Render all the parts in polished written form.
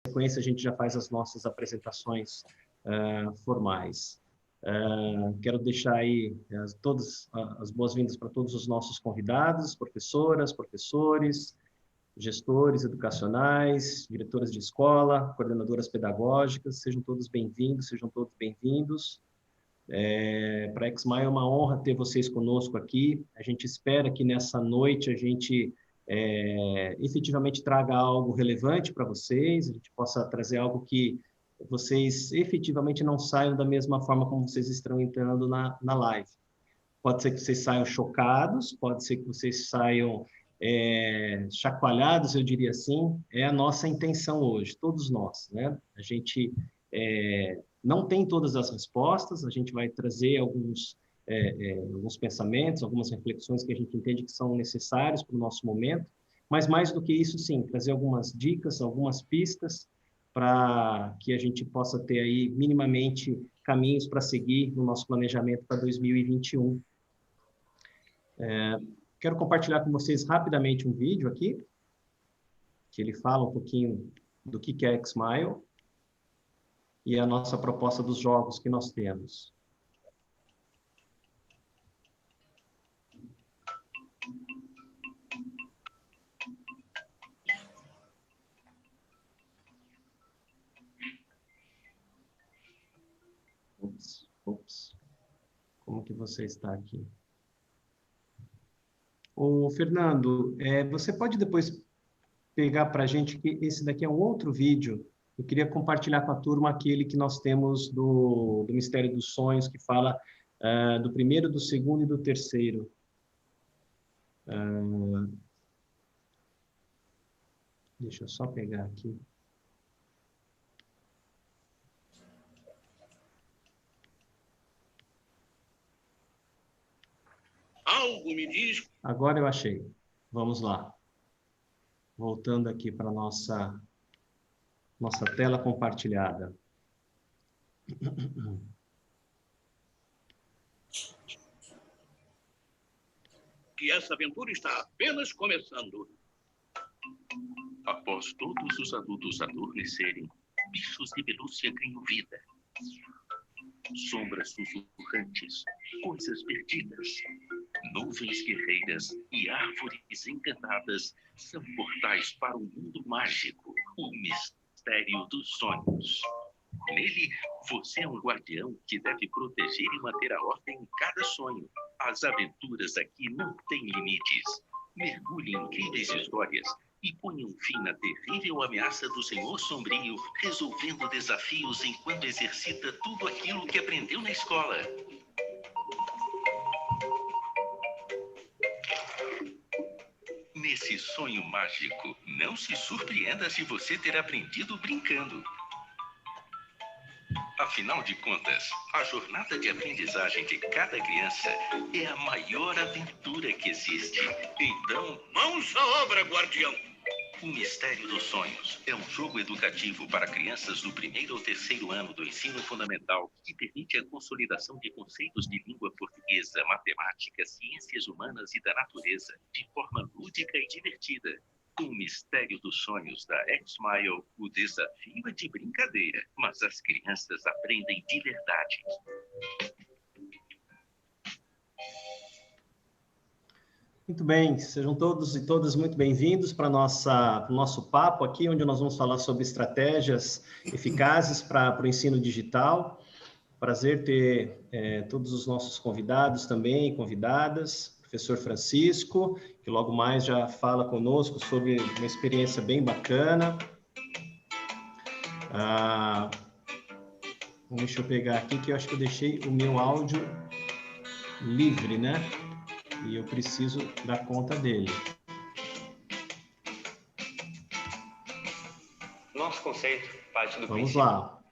sequência, a gente já faz as nossas apresentações formais. Quero deixar aí todas as boas-vindas para todos os nossos convidados, professoras, professores, gestores educacionais, diretoras de escola, coordenadoras pedagógicas, sejam todos bem-vindos, sejam todos bem-vindos. Para a XMAI é uma honra ter vocês conosco aqui. A gente espera que nessa noite a gente efetivamente traga algo relevante para vocês, a gente possa trazer algo que vocês efetivamente não saiam da mesma forma como vocês estão entrando na live. Pode ser que vocês saiam chocados, pode ser que vocês saiam chacoalhados, eu diria assim. É a nossa intenção hoje, todos nós, né? A gente não tem todas as respostas, a gente vai trazer alguns pensamentos, algumas reflexões que a gente entende que são necessários para o nosso momento, mas mais do que isso, sim, trazer algumas dicas, algumas pistas para que a gente possa ter aí minimamente caminhos para seguir no nosso planejamento para 2021. Quero compartilhar com vocês rapidamente um vídeo aqui, que ele fala um pouquinho do que é a XMile e a nossa proposta dos jogos que nós temos. Ops. Como que você está aqui? Ô, Fernando, você pode depois pegar para a gente que esse daqui é um outro vídeo. Eu queria compartilhar com a turma aquele que nós temos do Mistério dos Sonhos, que fala do primeiro, do segundo e do terceiro. Deixa eu só pegar aqui. Algo me diz... Agora eu achei. Vamos lá. Voltando aqui para a nossa tela compartilhada. Que essa aventura está apenas começando. Após todos os adultos adormecerem, bichos de pelúcia ganham vida. Sombras sussurrantes, coisas perdidas, nuvens guerreiras e árvores encantadas são portais para um mundo mágico, o mistério dos sonhos. Nele, você é um guardião que deve proteger e manter a ordem em cada sonho. As aventuras aqui não têm limites. Mergulhe em incríveis histórias e ponha um fim na terrível ameaça do Senhor Sombrio, resolvendo desafios enquanto exercita tudo aquilo que aprendeu na escola. Nesse sonho mágico, não se surpreenda se você ter aprendido brincando. Afinal de contas, a jornada de aprendizagem de cada criança é a maior aventura que existe. Então, mãos à obra, guardião! O Mistério dos Sonhos é um jogo educativo para crianças do 1º ao 3º ano do ensino fundamental que permite a consolidação de conceitos de língua portuguesa, matemática, ciências humanas e da natureza de forma lúdica e divertida. O Mistério dos Sonhos da XMile, o desafio é de brincadeira, mas as crianças aprendem de verdade. Muito bem, sejam todos e todas muito bem-vindos para o nosso papo aqui, onde nós vamos falar sobre estratégias eficazes para o ensino digital. Prazer ter todos os nossos convidados também, convidadas. Professor Francisco, que logo mais já fala conosco sobre uma experiência bem bacana. Deixa eu pegar aqui, que eu acho que eu deixei o meu áudio livre, né? E eu preciso dar conta dele. Nosso conceito parte do Vamos princípio. lá.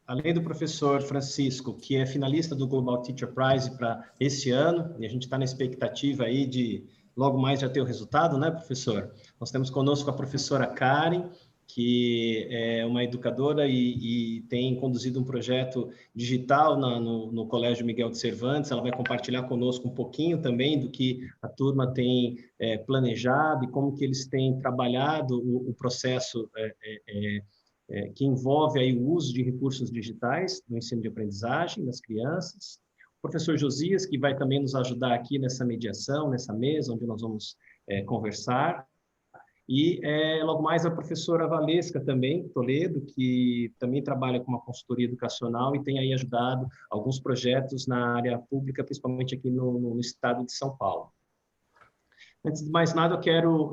Além do professor Francisco, que é finalista do Global Teacher Prize para esse ano, e a gente está na expectativa aí de logo mais já ter o resultado, né, professor? Nós temos conosco a professora Karen, que é uma educadora e tem conduzido um projeto digital no Colégio Miguel de Cervantes. Ela vai compartilhar conosco um pouquinho também do que a turma tem planejado e como que eles têm trabalhado o processo que envolve aí o uso de recursos digitais no ensino de aprendizagem das crianças. O professor Josias, que vai também nos ajudar aqui nessa mediação, nessa mesa, onde nós vamos conversar. E logo mais a professora Valesca também, Toledo, que também trabalha com uma consultoria educacional e tem aí ajudado alguns projetos na área pública, principalmente aqui no estado de São Paulo. Antes de mais nada, eu quero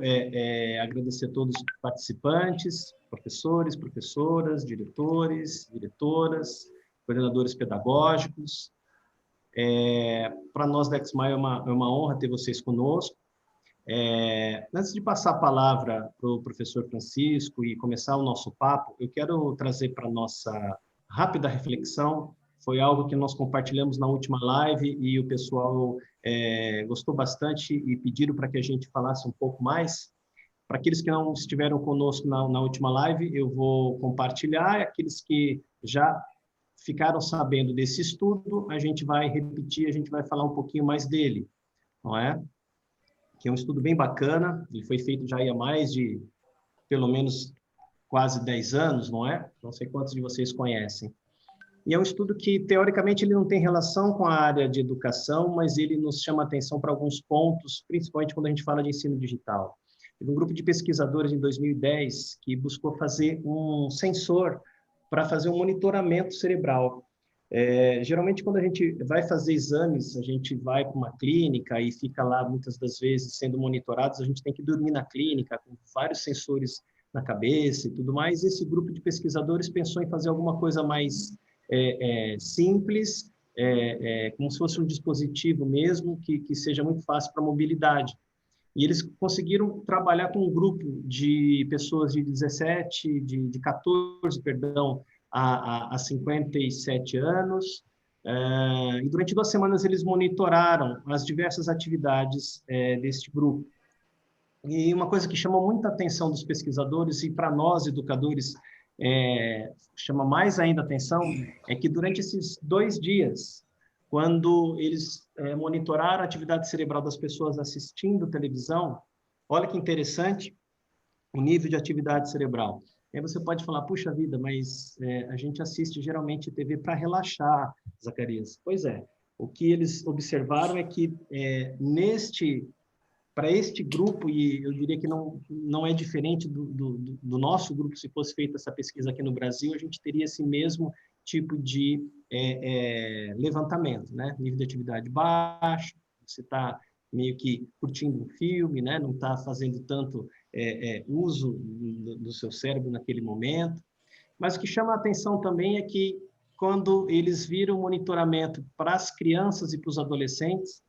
agradecer a todos os participantes, professores, professoras, diretores, diretoras, coordenadores pedagógicos. Para nós da Exmaio é uma honra ter vocês conosco. Antes de passar a palavra para o professor Francisco e começar o nosso papo, eu quero trazer para a nossa rápida reflexão. Foi algo que nós compartilhamos na última live e o pessoal gostou bastante e pediram para que a gente falasse um pouco mais. Para aqueles que não estiveram conosco na última live, eu vou compartilhar. Aqueles que já ficaram sabendo desse estudo, a gente vai repetir, a gente vai falar um pouquinho mais dele, não é? Que é um estudo bem bacana, ele foi feito já há mais de, pelo menos, quase 10 anos, não é? Não sei quantos de vocês conhecem. E é um estudo que, teoricamente, ele não tem relação com a área de educação, mas ele nos chama a atenção para alguns pontos, principalmente quando a gente fala de ensino digital. Teve um grupo de pesquisadores em 2010 que buscou fazer um sensor para fazer um monitoramento cerebral. Geralmente, quando a gente vai fazer exames, a gente vai para uma clínica e fica lá, muitas das vezes, sendo monitorados, a gente tem que dormir na clínica, com vários sensores na cabeça e tudo mais. Esse grupo de pesquisadores pensou em fazer alguma coisa mais simples, como se fosse um dispositivo mesmo, que seja muito fácil para mobilidade. E eles conseguiram trabalhar com um grupo de pessoas de 14, a 57 anos, e durante 2 semanas eles monitoraram as diversas atividades deste grupo. E uma coisa que chama muita atenção dos pesquisadores, e para nós, educadores, chama mais ainda atenção, é que durante esses 2 dias, quando eles monitoraram a atividade cerebral das pessoas assistindo televisão, olha que interessante o nível de atividade cerebral. Aí você pode falar, puxa vida, mas a gente assiste geralmente TV para relaxar, Zacarias. Pois é, o que eles observaram é que para este grupo, e eu diria que não é diferente do nosso grupo, se fosse feita essa pesquisa aqui no Brasil, a gente teria esse mesmo tipo de levantamento, né? Nível de atividade baixo, você está meio que curtindo um filme, né? Não está fazendo tanto uso do seu cérebro naquele momento. Mas o que chama a atenção também é que, quando eles viram o monitoramento para as crianças e para os adolescentes,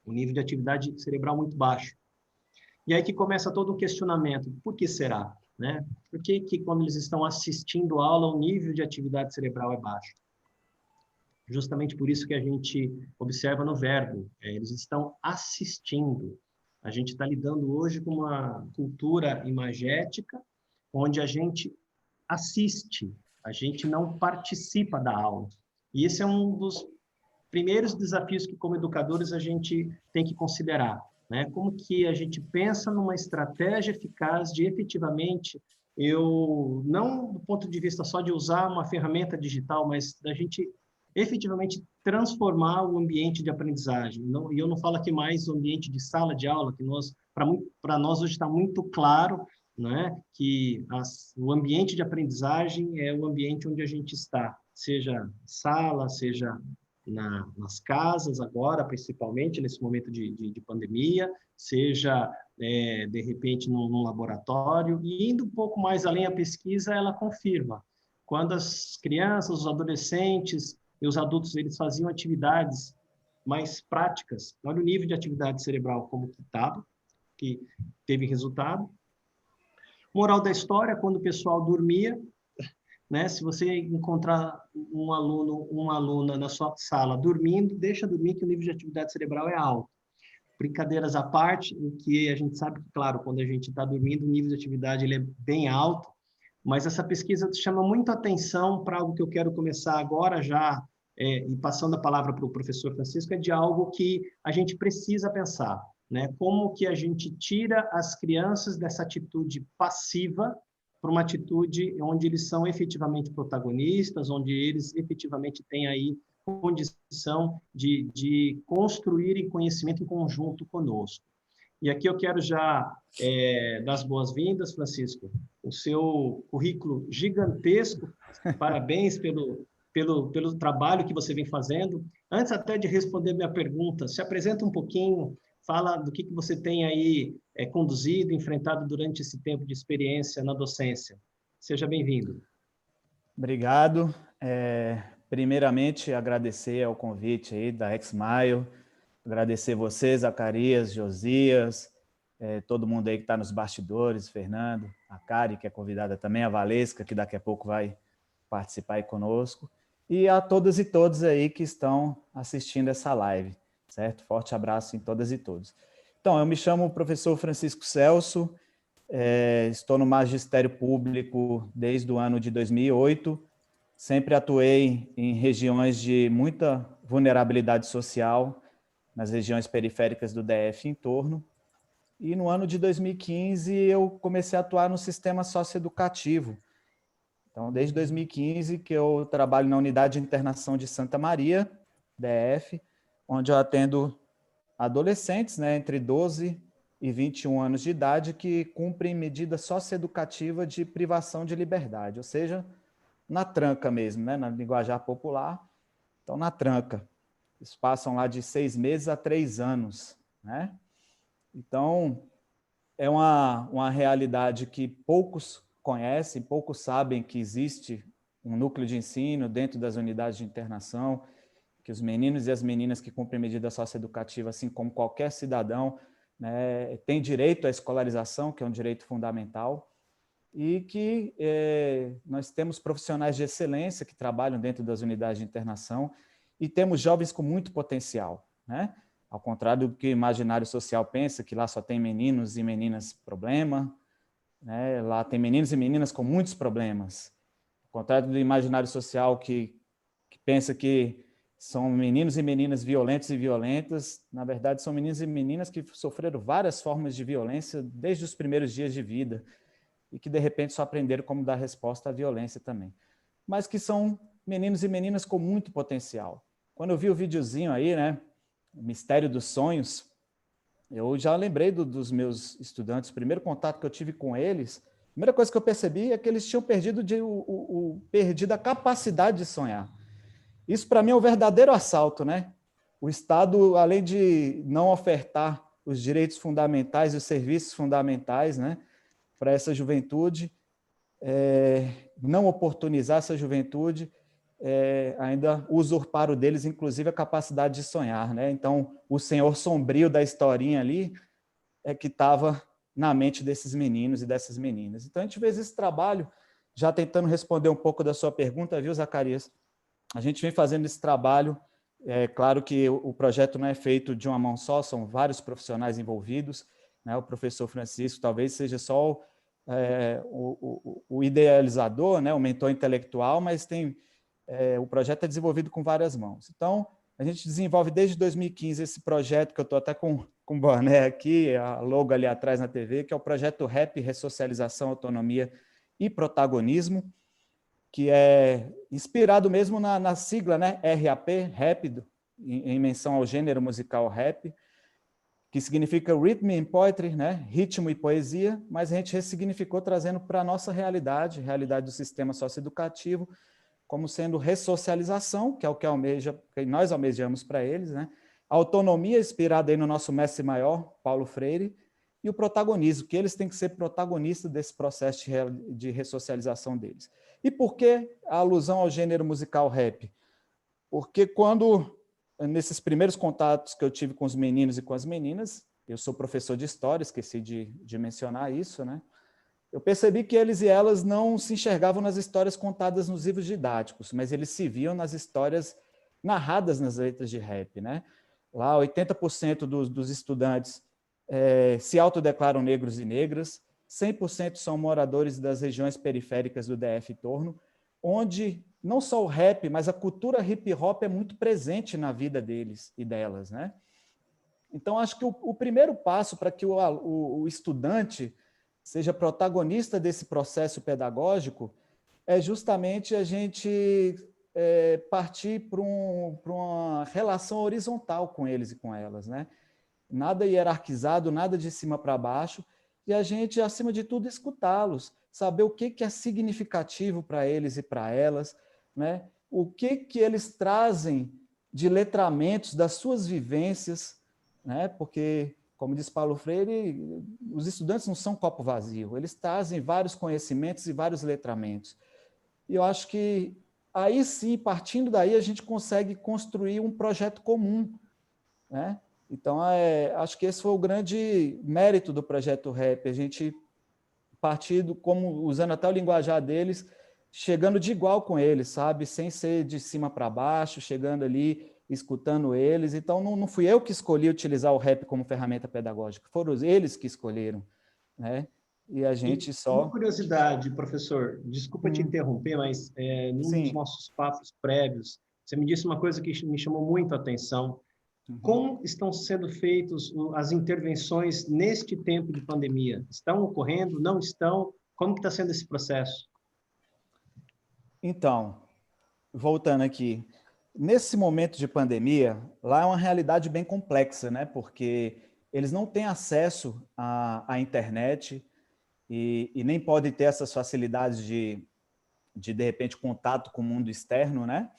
o nível de atividade cerebral muito baixo. E aí que começa todo um questionamento. Por que será? Né? Por que quando eles estão assistindo a aula, o nível de atividade cerebral é baixo? Justamente por isso que a gente observa no verbo. Eles estão assistindo. A gente está lidando hoje com uma cultura imagética, onde a gente assiste, a gente não participa da aula. E esse é um dos primeiros desafios que, como educadores, a gente tem que considerar, né? Como que a gente pensa numa estratégia eficaz de, efetivamente, não do ponto de vista só de usar uma ferramenta digital, mas da gente efetivamente transformar o ambiente de aprendizagem. E eu não falo aqui mais do ambiente de sala de aula, que para nós hoje está muito claro, né, que o ambiente de aprendizagem é o ambiente onde a gente está, seja sala, seja nas casas agora, principalmente nesse momento de pandemia, seja, de repente, num laboratório. E indo um pouco mais além, a pesquisa, ela confirma. Quando as crianças, os adolescentes e os adultos, eles faziam atividades mais práticas, olha o nível de atividade cerebral como que estava, que teve resultado. Moral da história, quando o pessoal dormia, né? Se você encontrar um aluno, uma aluna na sua sala dormindo, deixa dormir, que o nível de atividade cerebral é alto. Brincadeiras à parte, o que a gente sabe que, claro, quando a gente está dormindo, o nível de atividade ele é bem alto, mas essa pesquisa chama muito atenção para algo que eu quero começar agora já, e passando a palavra para o professor Francisco, é de algo que a gente precisa pensar, né? Como que a gente tira as crianças dessa atitude passiva para uma atitude onde eles são efetivamente protagonistas, onde eles efetivamente têm aí condição de construírem conhecimento em conjunto conosco. E aqui eu quero já dar as boas-vindas, Francisco, o seu currículo gigantesco, parabéns pelo trabalho que você vem fazendo. Antes até de responder minha pergunta, se apresenta um pouquinho, fala do que você tem aí conduzido, enfrentado durante esse tempo de experiência na docência. Seja bem-vindo. Obrigado. Primeiramente, agradecer ao convite aí da XMile, agradecer você, Zacarias, Josias, todo mundo aí que está nos bastidores, Fernando, a Kari, que é convidada também, a Valesca, que daqui a pouco vai participar aí conosco, e a todas e todos aí que estão assistindo essa live, certo? Forte abraço em todas e todos. Então, eu me chamo professor Francisco Celso, estou no Magistério Público desde o ano de 2008, sempre atuei em regiões de muita vulnerabilidade social, nas regiões periféricas do DF em torno, e no ano de 2015 eu comecei a atuar no sistema socioeducativo. Então, desde 2015 que eu trabalho na Unidade de Internação de Santa Maria, DF, onde eu atendo adolescentes, né, entre 12 e 21 anos de idade, que cumprem medida socioeducativa de privação de liberdade, ou seja, na tranca mesmo, né, na linguajar popular. Então, na tranca. Eles passam lá de 6 meses a 3 anos, né? Então, é uma realidade que poucos conhecem, poucos sabem que existe um núcleo de ensino dentro das unidades de internação, que os meninos e as meninas que cumprem medida socioeducativa, assim como qualquer cidadão, né, têm direito à escolarização, que é um direito fundamental, e que nós temos profissionais de excelência que trabalham dentro das unidades de internação e temos jovens com muito potencial, né? Ao contrário do que o imaginário social pensa, que lá só tem meninos e meninas problema, né? Lá tem meninos e meninas com muitos problemas. Ao contrário do imaginário social que pensa que são meninos e meninas violentos e violentas, na verdade são meninos e meninas que sofreram várias formas de violência desde os primeiros dias de vida e que de repente só aprenderam como dar resposta à violência também. Mas que são meninos e meninas com muito potencial. Quando eu vi o videozinho aí, né, Mistério dos Sonhos, eu já lembrei dos meus estudantes, o primeiro contato que eu tive com eles, a primeira coisa que eu percebi é que eles tinham perdido a capacidade de sonhar. Isso, para mim, é um verdadeiro assalto, né? O Estado, além de não ofertar os direitos fundamentais e os serviços fundamentais, né, para essa juventude, não oportunizar essa juventude, ainda usurparam deles, inclusive, a capacidade de sonhar, né? Então, o senhor sombrio da historinha ali é que estava na mente desses meninos e dessas meninas. Então, a gente fez esse trabalho, já tentando responder um pouco da sua pergunta, viu, Zacarias? A gente vem fazendo esse trabalho, claro que o projeto não é feito de uma mão só, são vários profissionais envolvidos, né? O professor Francisco talvez seja só o idealizador, né? O mentor intelectual, mas o projeto é desenvolvido com várias mãos. Então, a gente desenvolve desde 2015 esse projeto, que eu estou até com o boné aqui, a logo ali atrás na TV, que é o projeto RAP, Ressocialização, Autonomia e Protagonismo, que é inspirado mesmo na sigla, né, RAP, Rap, em menção ao gênero musical rap, que significa Rhythm and Poetry, né, ritmo e poesia, mas a gente ressignificou trazendo para a nossa realidade do sistema socioeducativo, como sendo ressocialização, que é o que nós almejamos para eles, né? A autonomia inspirada aí no nosso mestre maior, Paulo Freire, e o protagonismo, que eles têm que ser protagonistas desse processo de ressocialização deles. E por que a alusão ao gênero musical rap? Porque nesses primeiros contatos que eu tive com os meninos e com as meninas, eu sou professor de história, esqueci de mencionar isso, né? Eu percebi que eles e elas não se enxergavam nas histórias contadas nos livros didáticos, mas eles se viam nas histórias narradas nas letras de rap, né? Lá, 80% dos estudantes se autodeclaram negros e negras, 100% são moradores das regiões periféricas do DF e torno, onde não só o rap, mas a cultura hip-hop é muito presente na vida deles e delas, né? Então, acho que o primeiro passo para que o estudante seja protagonista desse processo pedagógico é justamente a gente partir para uma relação horizontal com eles e com elas, né? Nada hierarquizado, nada de cima para baixo, e a gente, acima de tudo, escutá-los, saber o que é significativo para eles e para elas, né? O que eles trazem de letramentos das suas vivências, né? Porque, como diz Paulo Freire, os estudantes não são copo vazio, eles trazem vários conhecimentos e vários letramentos. E eu acho que aí sim, partindo daí, a gente consegue construir um projeto comum, né? Então, acho que esse foi o grande mérito do Projeto Rap, a gente partindo, como usando até o linguajar deles, chegando de igual com eles, sabe? Sem ser de cima para baixo, chegando ali, escutando eles. Então, não fui eu que escolhi utilizar o rap como ferramenta pedagógica, foram eles que escolheram, né? E a gente só... Uma curiosidade, professor, desculpa te interromper, mas num dos nossos papos prévios, você me disse uma coisa que me chamou muito a atenção. Como estão sendo feitas as intervenções neste tempo de pandemia? Estão ocorrendo? Não estão? Como que está sendo esse processo? Então, voltando aqui, nesse momento de pandemia, lá é uma realidade bem complexa, né? Porque eles não têm acesso à internet e nem podem ter essas facilidades de repente, contato com o mundo externo, né?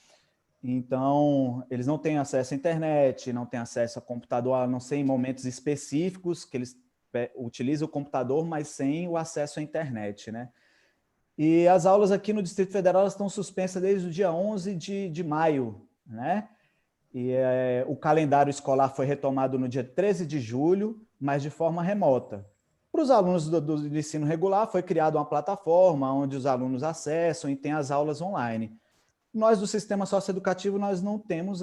Então, eles não têm acesso à internet, não têm acesso a computador, a não ser em momentos específicos que eles utilizam o computador, mas sem o acesso à internet, né? E as aulas aqui no Distrito Federal elas estão suspensas desde o dia 11 de maio, né? E o calendário escolar foi retomado no dia 13 de julho, mas de forma remota. Para os alunos do ensino regular, foi criada uma plataforma onde os alunos acessam e tem as aulas online. Nós, do sistema socioeducativo, nós não temos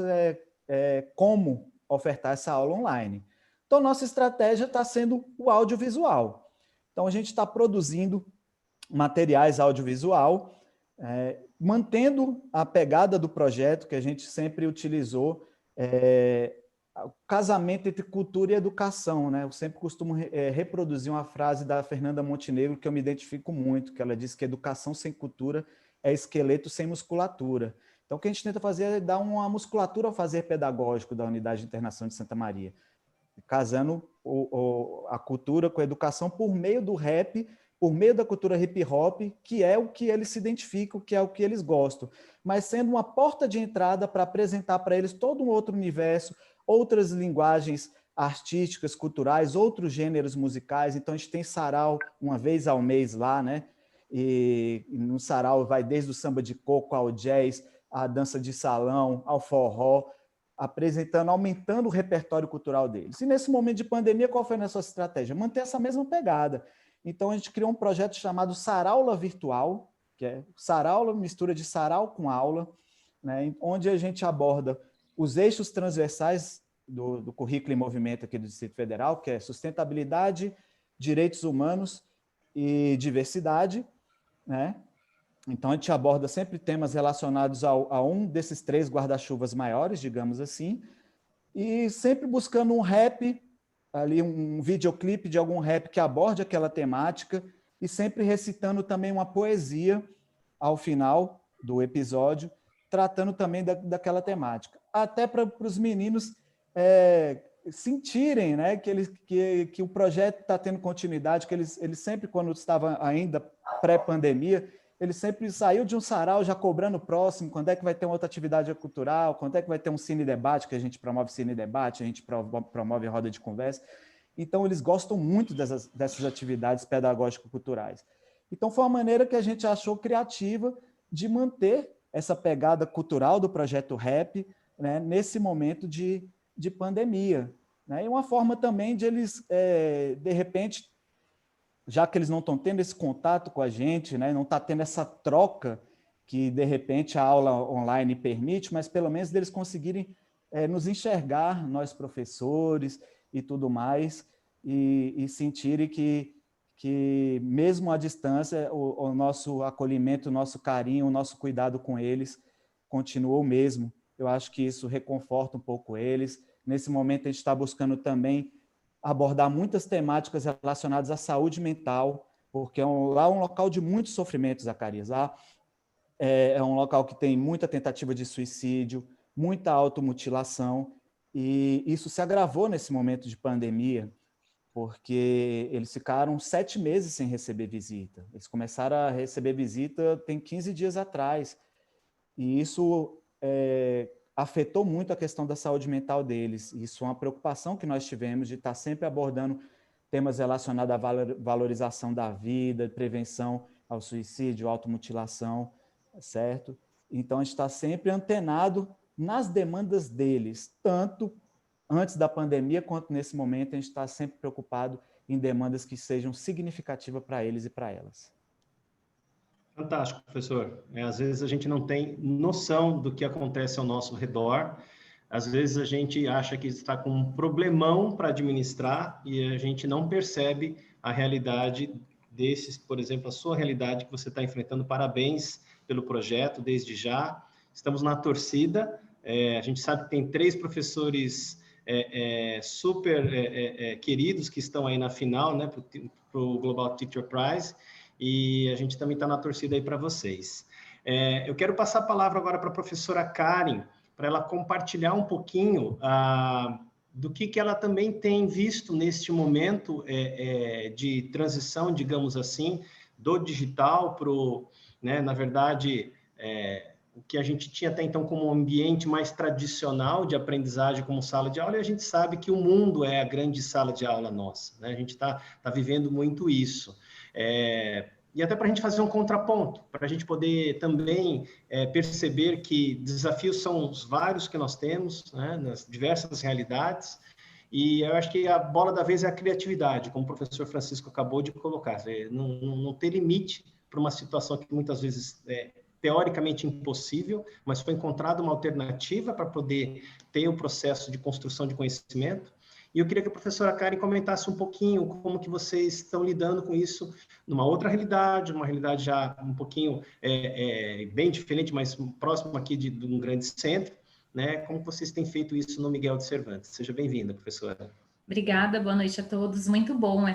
como ofertar essa aula online. Então, nossa estratégia está sendo o audiovisual. Então, a gente está produzindo materiais audiovisual, mantendo a pegada do projeto que a gente sempre utilizou, o casamento entre cultura e educação, né? Eu sempre costumo reproduzir uma frase da Fernanda Montenegro que eu me identifico muito, que ela diz que educação sem cultura é esqueleto sem musculatura. Então, o que a gente tenta fazer é dar uma musculatura ao fazer pedagógico da Unidade de Internação de Santa Maria, casando a cultura com a educação por meio do rap, por meio da cultura hip-hop, que é o que eles se identificam, que é o que eles gostam, mas sendo uma porta de entrada para apresentar para eles todo um outro universo, outras linguagens artísticas, culturais, outros gêneros musicais. Então, a gente tem sarau uma vez ao mês lá, né? E no sarau vai desde o samba de coco ao jazz, à dança de salão, ao forró, apresentando, aumentando o repertório cultural deles. E nesse momento de pandemia, qual foi a nossa estratégia? Manter essa mesma pegada. Então, a gente criou um projeto chamado Saraula Virtual, que é saraula, mistura de sarau com aula, né, onde a gente aborda os eixos transversais do currículo em movimento aqui do Distrito Federal, que é sustentabilidade, direitos humanos e diversidade, né? Então, a gente aborda sempre temas relacionados a um desses três guarda-chuvas maiores, digamos assim, e sempre buscando um rap, ali um videoclipe de algum rap que aborde aquela temática e sempre recitando também uma poesia ao final do episódio, tratando também daquela temática. Até para os meninos sentirem, né, que o projeto está tendo continuidade, que eles sempre, quando estavam ainda pré-pandemia, ele sempre saiu de um sarau já cobrando o próximo, quando é que vai ter uma outra atividade cultural, quando é que vai ter um cine-debate, que a gente promove cine-debate, a gente promove roda de conversa. Então, eles gostam muito dessas atividades pedagógico-culturais. Então, foi uma maneira que a gente achou criativa de manter essa pegada cultural do Projeto Rap, né, nesse momento de pandemia. Né? E uma forma também de eles, de repente, já que eles não estão tendo esse contato com a gente, né, não está tendo essa troca que, de repente, a aula online permite, mas pelo menos deles conseguirem nos enxergar, nós professores e tudo mais, e sentirem que que mesmo à distância, o nosso acolhimento, o nosso carinho, o nosso cuidado com eles continuou o mesmo. Eu acho que isso reconforta um pouco eles. Nesse momento, a gente está buscando também abordar muitas temáticas relacionadas à saúde mental, porque lá é um local de muitos sofrimentos, Zacarias. Lá é um local que tem muita tentativa de suicídio, muita automutilação, e isso se agravou nesse momento de pandemia, porque eles ficaram 7 meses sem receber visita. Eles começaram a receber visita tem 15 dias atrás, e isso afetou muito a questão da saúde mental deles. Isso é uma preocupação que nós tivemos de estar sempre abordando temas relacionados à valorização da vida, prevenção ao suicídio, à automutilação, certo? Então, a gente está sempre antenado nas demandas deles, tanto antes da pandemia quanto nesse momento, a gente está sempre preocupado em demandas que sejam significativas para eles e para elas. Fantástico, professor. Às vezes a gente não tem noção do que acontece ao nosso redor. Às vezes a gente acha que está com um problemão para administrar e a gente não percebe a realidade desses, por exemplo, a sua realidade que você está enfrentando. Parabéns pelo projeto, desde já. Estamos na torcida. A gente sabe que tem 3 professores super queridos que estão aí na final, né, para o Global Teacher Prize. E a gente também está na torcida aí para vocês. Eu quero passar a palavra agora para a professora Karen, para ela compartilhar um pouquinho do que ela também tem visto neste momento de transição, digamos assim, do digital para o, né, na verdade, o que a gente tinha até então como um ambiente mais tradicional de aprendizagem como sala de aula, e a gente sabe que o mundo é a grande sala de aula nossa, né? A gente está vivendo muito isso. E até para a gente fazer um contraponto, para a gente poder também perceber que desafios são os vários que nós temos, né, nas diversas realidades, e eu acho que a bola da vez é a criatividade, como o professor Francisco acabou de colocar, não ter limite para uma situação que muitas vezes é teoricamente impossível, mas foi encontrada uma alternativa para poder ter o processo de construção de conhecimento. E eu queria que a professora Karen comentasse um pouquinho como que vocês estão lidando com isso numa outra realidade, uma realidade já um pouquinho bem diferente, mas próximo aqui de um grande centro, né? Como vocês têm feito isso no Miguel de Cervantes? Seja bem-vinda, professora. Obrigada, boa noite a todos. Muito bom,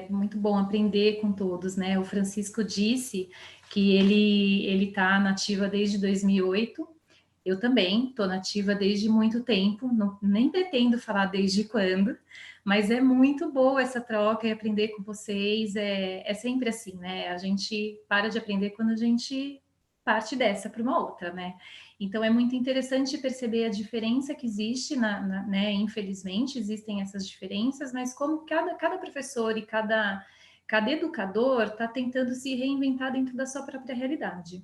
muito bom aprender com todos, né? O Francisco disse que ele está na ativa desde 2008. Eu também estou nativa desde muito tempo, nem pretendo falar desde quando, mas é muito boa essa troca e aprender com vocês, é sempre assim, né? A gente para de aprender quando a gente parte dessa para uma outra, né? Então é muito interessante perceber a diferença que existe, né? Infelizmente existem essas diferenças, mas como cada professor e cada educador está tentando se reinventar dentro da sua própria realidade.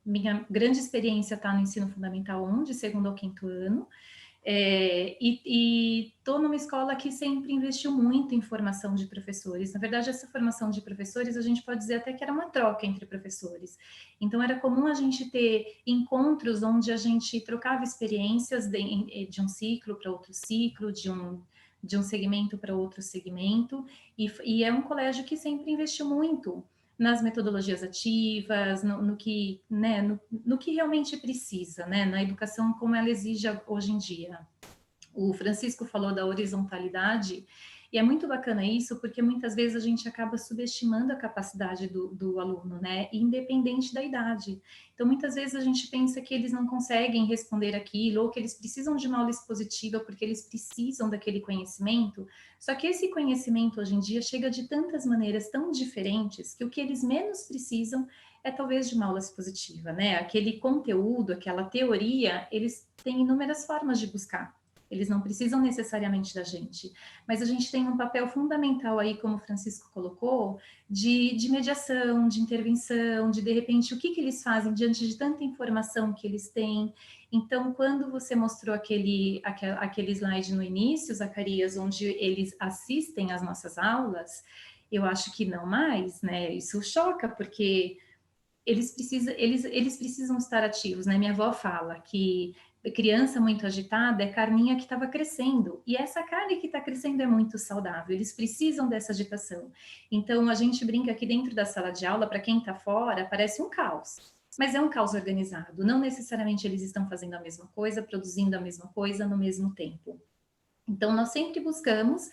Minha grande experiência está no ensino fundamental 1, de 2º ao 5º ano, e estou numa escola que sempre investiu muito em formação de professores. Na verdade, essa formação de professores, a gente pode dizer até que era uma troca entre professores. Então, era comum a gente ter encontros onde a gente trocava experiências de um ciclo para outro ciclo, de um segmento para outro segmento, e é um colégio que sempre investiu muito nas metodologias ativas, no que realmente precisa, né? Na educação como ela exige hoje em dia. O Francisco falou da horizontalidade, e é muito bacana isso, porque muitas vezes a gente acaba subestimando a capacidade do aluno, né? Independente da idade. Então, muitas vezes a gente pensa que eles não conseguem responder aquilo, ou que eles precisam de uma aula expositiva porque eles precisam daquele conhecimento. Só que esse conhecimento, hoje em dia, chega de tantas maneiras tão diferentes que o que eles menos precisam é talvez de uma aula expositiva, né? Aquele conteúdo, aquela teoria, eles têm inúmeras formas de buscar. Eles não precisam necessariamente da gente, mas a gente tem um papel fundamental aí, como o Francisco colocou, de mediação, de intervenção, de repente, o que eles fazem diante de tanta informação que eles têm. Então, quando você mostrou aquele slide no início, Zacarias, onde eles assistem às nossas aulas, eu acho que não mais, né? Isso choca, porque eles precisam estar ativos, né? Minha avó fala que criança muito agitada é carninha que estava crescendo, e essa carne que está crescendo é muito saudável, eles precisam dessa agitação. Então, a gente brinca aqui dentro da sala de aula, para quem está fora, parece um caos, mas é um caos organizado, não necessariamente eles estão fazendo a mesma coisa, produzindo a mesma coisa no mesmo tempo. Então, nós sempre buscamos,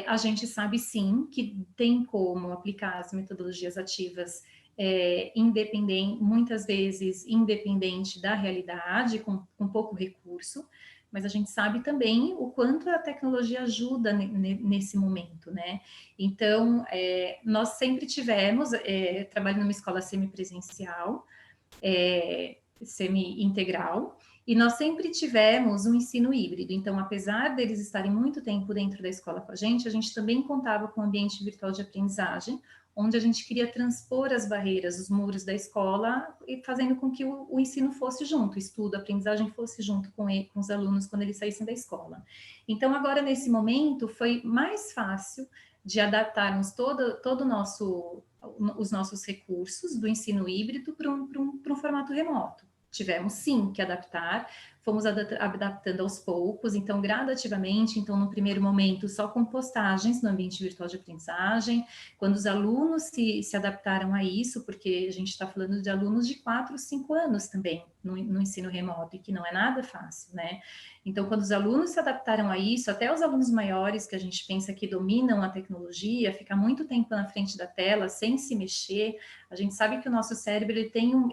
a gente sabe sim que tem como aplicar as metodologias ativas independente, muitas vezes independente da realidade, com pouco recurso, mas a gente sabe também o quanto a tecnologia ajuda nesse momento, né? Então, nós sempre tivemos, trabalho numa escola semipresencial, semi-integral, e nós sempre tivemos um ensino híbrido. Então, apesar deles estarem muito tempo dentro da escola com a gente também contava com um ambiente virtual de aprendizagem, onde a gente queria transpor as barreiras, os muros da escola, e fazendo com que o ensino fosse junto, o estudo, a aprendizagem fosse junto com os alunos quando eles saíssem da escola. Então, agora, nesse momento, foi mais fácil de adaptarmos os nossos recursos do ensino híbrido para um formato remoto. Tivemos, sim, que adaptar, fomos adaptando aos poucos, então, gradativamente, então, no primeiro momento, só com postagens no ambiente virtual de aprendizagem, quando os alunos se adaptaram a isso, porque a gente está falando de alunos de 4, 5 anos também, no ensino remoto, e que não é nada fácil, né? Então, quando os alunos se adaptaram a isso, até os alunos maiores, que a gente pensa que dominam a tecnologia, ficar muito tempo na frente da tela, sem se mexer, a gente sabe que o nosso cérebro,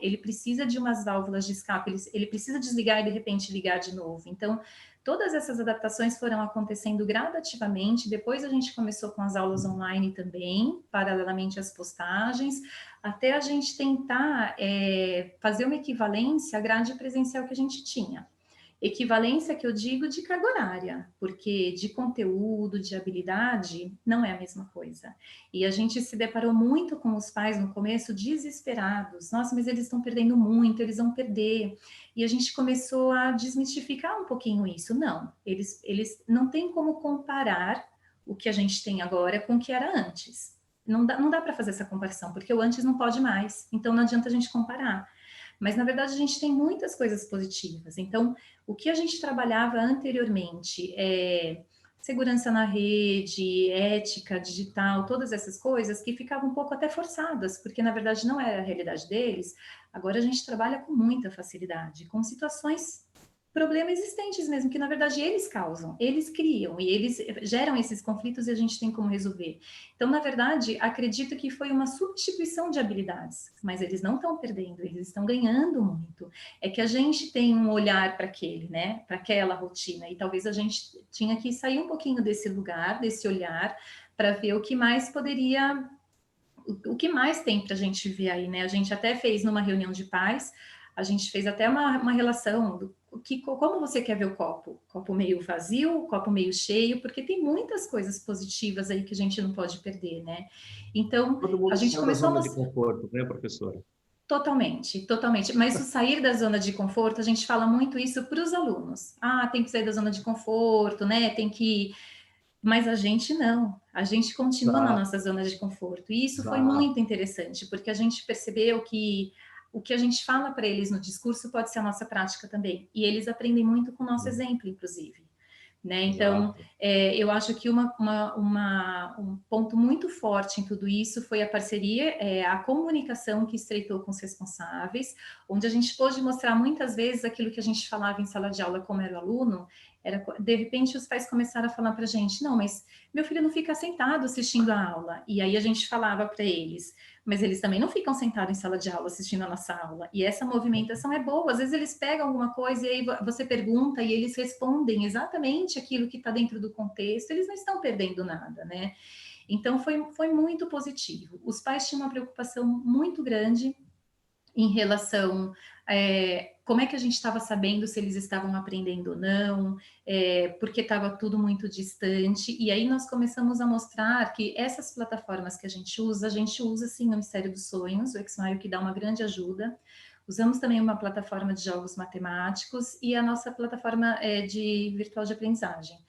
ele precisa de umas válvulas de escape, ele precisa desligar e, de repente, ligar de novo. Então, todas essas adaptações foram acontecendo gradativamente, depois a gente começou com as aulas online também, paralelamente às postagens, até a gente tentar fazer uma equivalência à grade presencial que a gente tinha. Equivalência que eu digo de carga horária, porque de conteúdo, de habilidade, não é a mesma coisa. E a gente se deparou muito com os pais no começo desesperados. Nossa, mas eles estão perdendo muito, eles vão perder. E a gente começou a desmistificar um pouquinho isso. Não, eles não têm como comparar o que a gente tem agora com o que era antes. Não dá para fazer essa comparação, porque o antes não pode mais. Então, não adianta a gente comparar. Mas, na verdade, a gente tem muitas coisas positivas. Então, o que a gente trabalhava anteriormente, segurança na rede, ética digital, todas essas coisas que ficavam um pouco até forçadas, porque, na verdade, não era a realidade deles. Agora, a gente trabalha com muita facilidade, com situações, problemas existentes mesmo, que, na verdade, eles causam, eles criam, e eles geram esses conflitos e a gente tem como resolver. Então, na verdade, acredito que foi uma substituição de habilidades, mas eles não estão perdendo, eles estão ganhando muito. É que a gente tem um olhar para aquele, né, para aquela rotina, e talvez a gente tinha que sair um pouquinho desse lugar, desse olhar, para ver o que mais poderia, o que mais tem para a gente ver aí, né? A gente até fez numa reunião de pais, a gente fez até uma relação do como você quer ver o copo meio vazio, copo meio cheio, porque tem muitas coisas positivas aí que a gente não pode perder, né? Então, Todo mundo a gente saiu da começou zona de conforto, né, professora? Totalmente, totalmente. Mas o sair da zona de conforto, a gente fala muito isso para os alunos. Ah, tem que sair da zona de conforto, né? Tem que... Mas a gente não. A gente continua na nossa zona de conforto. E isso foi muito interessante, porque a gente percebeu que o que a gente fala para eles no discurso pode ser a nossa prática também. E eles aprendem muito com o nosso exemplo, inclusive. Né? Então, eu acho que um ponto muito forte em tudo isso foi a parceria, a comunicação que estreitou com os responsáveis, onde a gente pôde mostrar muitas vezes aquilo que a gente falava em sala de aula como era o aluno, de repente os pais começaram a falar para a gente, não, mas meu filho não fica sentado assistindo a aula. E aí a gente falava para eles, mas eles também não ficam sentados em sala de aula assistindo a nossa aula. E essa movimentação é boa. Às vezes eles pegam alguma coisa e aí você pergunta e eles respondem exatamente aquilo que está dentro do contexto. Eles não estão perdendo nada, né? Então, foi muito positivo. Os pais tinham uma preocupação muito grande em relação como é que a gente estava sabendo se eles estavam aprendendo ou não, porque estava tudo muito distante, e aí nós começamos a mostrar que essas plataformas que a gente usa sim o Ministério dos Sonhos, o Xmaio, que dá uma grande ajuda. Usamos também uma plataforma de jogos matemáticos e a nossa plataforma de virtual de aprendizagem.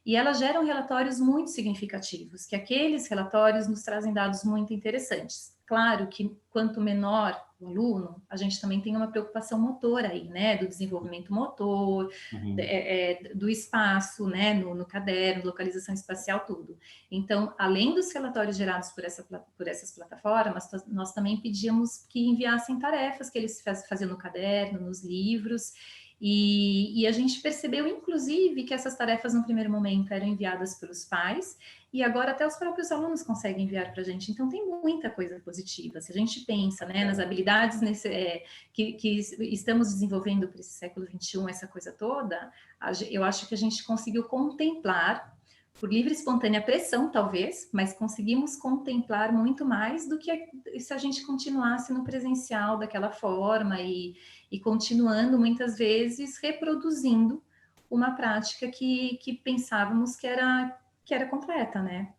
E elas geram relatórios muito significativos, que aqueles relatórios nos trazem dados muito interessantes. Claro que quanto menor o aluno, a gente também tem uma preocupação motora aí, né? Do desenvolvimento motor, do espaço, né? No caderno, localização espacial, tudo. Então, além dos relatórios gerados por essas plataformas, nós também pedíamos que enviassem tarefas que eles faziam no caderno, nos livros, e a gente percebeu, inclusive, que essas tarefas, no primeiro momento, eram enviadas pelos pais, e agora até os próprios alunos conseguem enviar para a gente. Então, tem muita coisa positiva. Se a gente pensa, né, nas habilidades que estamos desenvolvendo para esse século XXI, essa coisa toda, eu acho que a gente conseguiu contemplar, por livre e espontânea pressão, talvez, mas conseguimos contemplar muito mais do que se a gente continuasse no presencial daquela forma e continuando, muitas vezes, reproduzindo uma prática que pensávamos que era completa, né?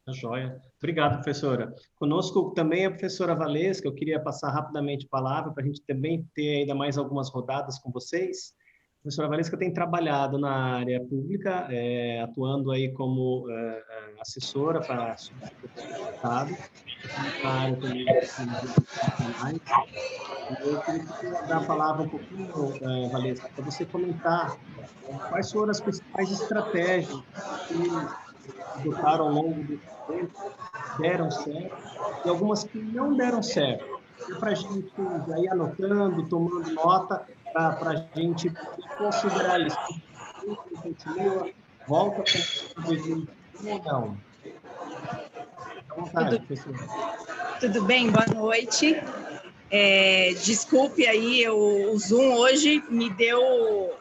Tá joia. Obrigado, professora. Conosco também a professora Valesca. Eu queria passar rapidamente a palavra para a gente também ter ainda mais algumas rodadas com vocês. A professora Valesca tem trabalhado na área pública, atuando aí como assessora para o Estado, na área também de eu queria dar a palavra um pouquinho, Valesca, para você comentar quais foram as principais estratégias que adotaram ao longo desse tempo, deram certo, e algumas que não deram certo. E para a gente já ir anotando, tomando nota, para a gente considerar isso. Continua, volta para 2021 ou não? Fique à vontade, professor. Tudo bem? Boa noite. Desculpe aí, o Zoom hoje me deu...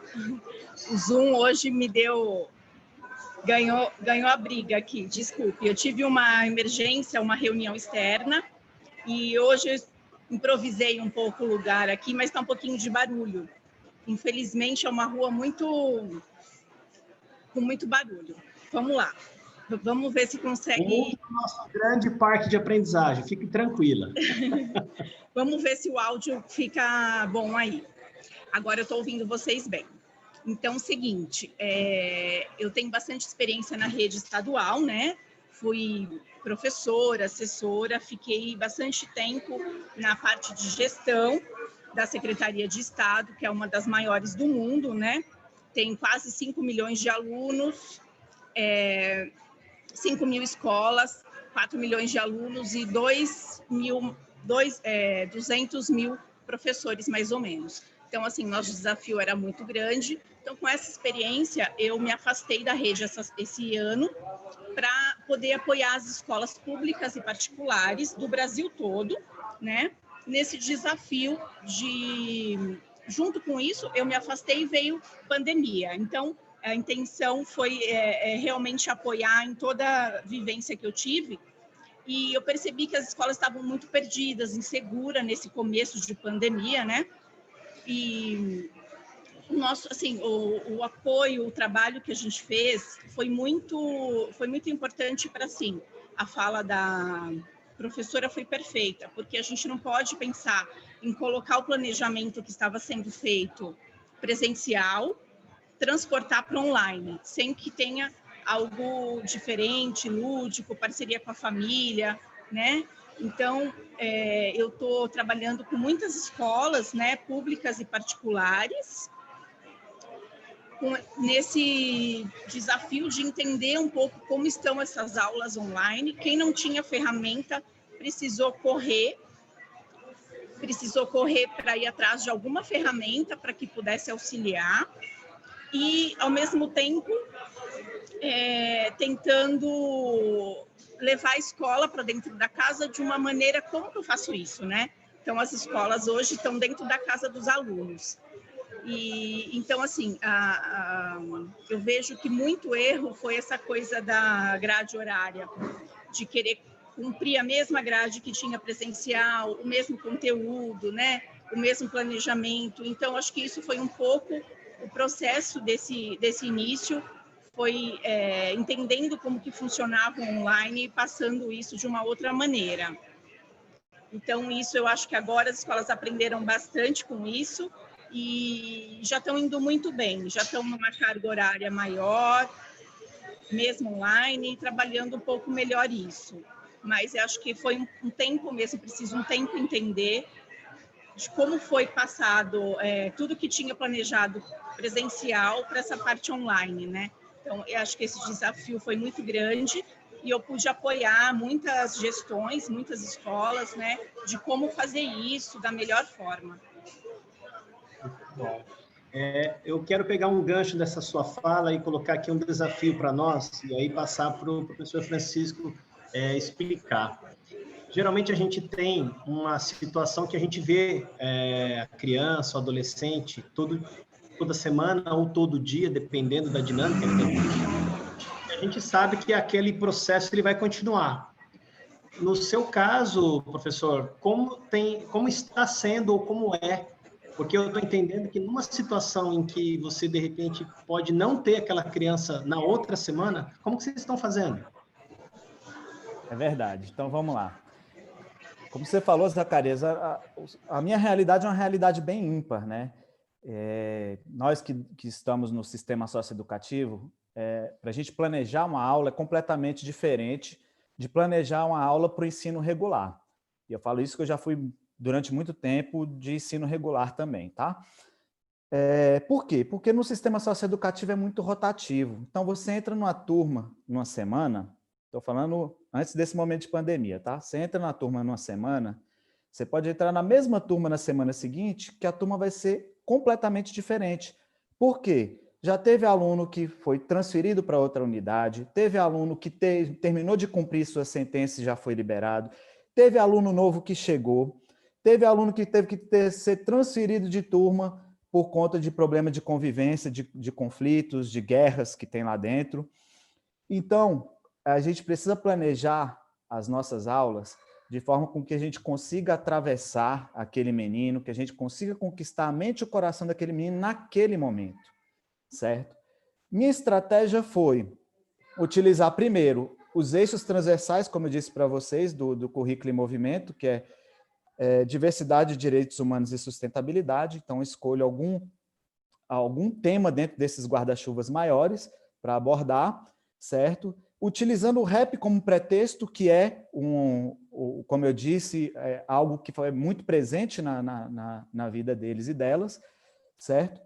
Ganhou a briga aqui, desculpe. Eu tive uma emergência, uma reunião externa, e hoje eu improvisei um pouco o lugar aqui, mas está um pouquinho de barulho. Infelizmente, é uma rua com muito barulho. Vamos lá. Vamos ver se consegue... O nosso grande parque de aprendizagem, fique tranquila. Vamos ver se o áudio fica bom aí. Agora eu estou ouvindo vocês bem. Então, seguinte, eu tenho bastante experiência na rede estadual, né? Fui professora, assessora, fiquei bastante tempo na parte de gestão da Secretaria de Estado, que é uma das maiores do mundo, né? Tem quase 5 milhões de alunos, 5 mil escolas, 4 milhões de alunos e 200 mil professores, mais ou menos. Então, assim, nosso desafio era muito grande. Então, com essa experiência, eu me afastei da rede esse ano para poder apoiar as escolas públicas e particulares do Brasil todo, né? Nesse desafio Junto com isso, eu me afastei e veio pandemia. Então, a intenção foi realmente apoiar em toda a vivência que eu tive. E eu percebi que as escolas estavam muito perdidas, inseguras nesse começo de pandemia, né? E o apoio, o trabalho que a gente fez foi muito importante para, assim, a fala da professora foi perfeita, porque a gente não pode pensar em colocar o planejamento que estava sendo feito presencial, transportar para online, sem que tenha algo diferente, lúdico, parceria com a família, né? Então, eu estou trabalhando com muitas escolas, né, públicas e particulares, nesse desafio de entender um pouco como estão essas aulas online. Quem não tinha ferramenta precisou correr para ir atrás de alguma ferramenta para que pudesse auxiliar e, ao mesmo tempo, tentando levar a escola para dentro da casa de uma maneira... Como que eu faço isso, né? Então, as escolas hoje estão dentro da casa dos alunos. E, então, assim, eu vejo que muito erro foi essa coisa da grade horária, de querer cumprir a mesma grade que tinha presencial, o mesmo conteúdo, né? O mesmo planejamento. Então, acho que isso foi um pouco o processo desse início, foi entendendo como que funcionava o online e passando isso de uma outra maneira. Então, isso eu acho que agora as escolas aprenderam bastante com isso e já estão indo muito bem, já estão numa carga horária maior, mesmo online, e trabalhando um pouco melhor isso. Mas eu acho que foi um tempo mesmo, preciso um tempo entender de como foi passado tudo que tinha planejado presencial para essa parte online, né? Então, eu acho que esse desafio foi muito grande e eu pude apoiar muitas gestões, muitas escolas, né, de como fazer isso da melhor forma. Bom, eu quero pegar um gancho dessa sua fala e colocar aqui um desafio para nós, e aí passar para o professor Francisco explicar. Geralmente a gente tem uma situação que a gente vê a criança, o adolescente, toda semana ou todo dia, dependendo da dinâmica, a gente sabe que aquele processo ele vai continuar. No seu caso, professor, como está sendo ou como é? Porque eu estou entendendo que numa situação em que você, de repente, pode não ter aquela criança na outra semana, como que vocês estão fazendo? É verdade. Então, vamos lá. Como você falou, Zacarias, a minha realidade é uma realidade bem ímpar, né? Nós que estamos no sistema socioeducativo, para a gente planejar uma aula é completamente diferente de planejar uma aula para o ensino regular. E eu falo isso que eu já fui, durante muito tempo, de ensino regular também, tá? Por quê? Porque no sistema socioeducativo é muito rotativo. Então, você entra numa turma numa semana, estou falando antes desse momento de pandemia, tá? Você entra na turma numa semana, você pode entrar na mesma turma na semana seguinte, que a turma vai ser completamente diferente. Por quê? Já teve aluno que foi transferido para outra unidade, teve aluno que terminou de cumprir sua sentença e já foi liberado, teve aluno novo que chegou, teve aluno que teve que ser transferido de turma por conta de problema de convivência, de conflitos, de guerras que tem lá dentro. Então, a gente precisa planejar as nossas aulas de forma com que a gente consiga atravessar aquele menino, que a gente consiga conquistar a mente e o coração daquele menino naquele momento, certo? Minha estratégia foi utilizar primeiro os eixos transversais, como eu disse para vocês, do currículo em movimento, que é diversidade, direitos humanos e sustentabilidade. Então, escolho algum tema dentro desses guarda-chuvas maiores para abordar, certo? Utilizando o rap como pretexto, que é, como eu disse, algo que foi muito presente na vida deles e delas, certo?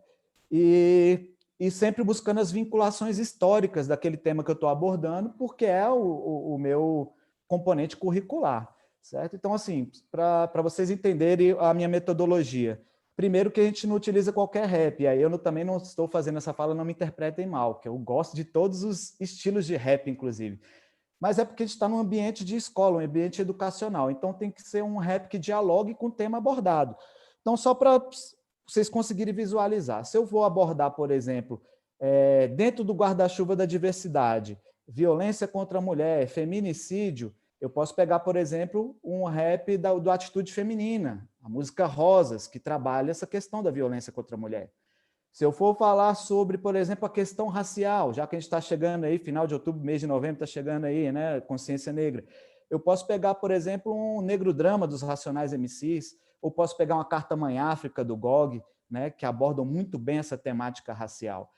E sempre buscando as vinculações históricas daquele tema que eu estou abordando, porque é o meu componente curricular, certo? Então, assim, para vocês entenderem a minha metodologia, primeiro que a gente não utiliza qualquer rap, e aí eu também não estou fazendo essa fala, não me interpretem mal, que eu gosto de todos os estilos de rap, inclusive. Mas é porque a gente está num ambiente de escola, um ambiente educacional, então tem que ser um rap que dialogue com o tema abordado. Então, só para vocês conseguirem visualizar, se eu vou abordar, por exemplo, dentro do guarda-chuva da diversidade, violência contra a mulher, feminicídio, eu posso pegar, por exemplo, um rap do Atitude Feminina, a música Rosas, que trabalha essa questão da violência contra a mulher. Se eu for falar sobre, por exemplo, a questão racial, já que a gente está chegando aí, final de outubro, mês de novembro, está chegando aí, né, consciência negra, eu posso pegar, por exemplo, um Negro Drama dos Racionais MCs, ou posso pegar uma Carta Mãe África do GOG, né, que abordam muito bem essa temática racial.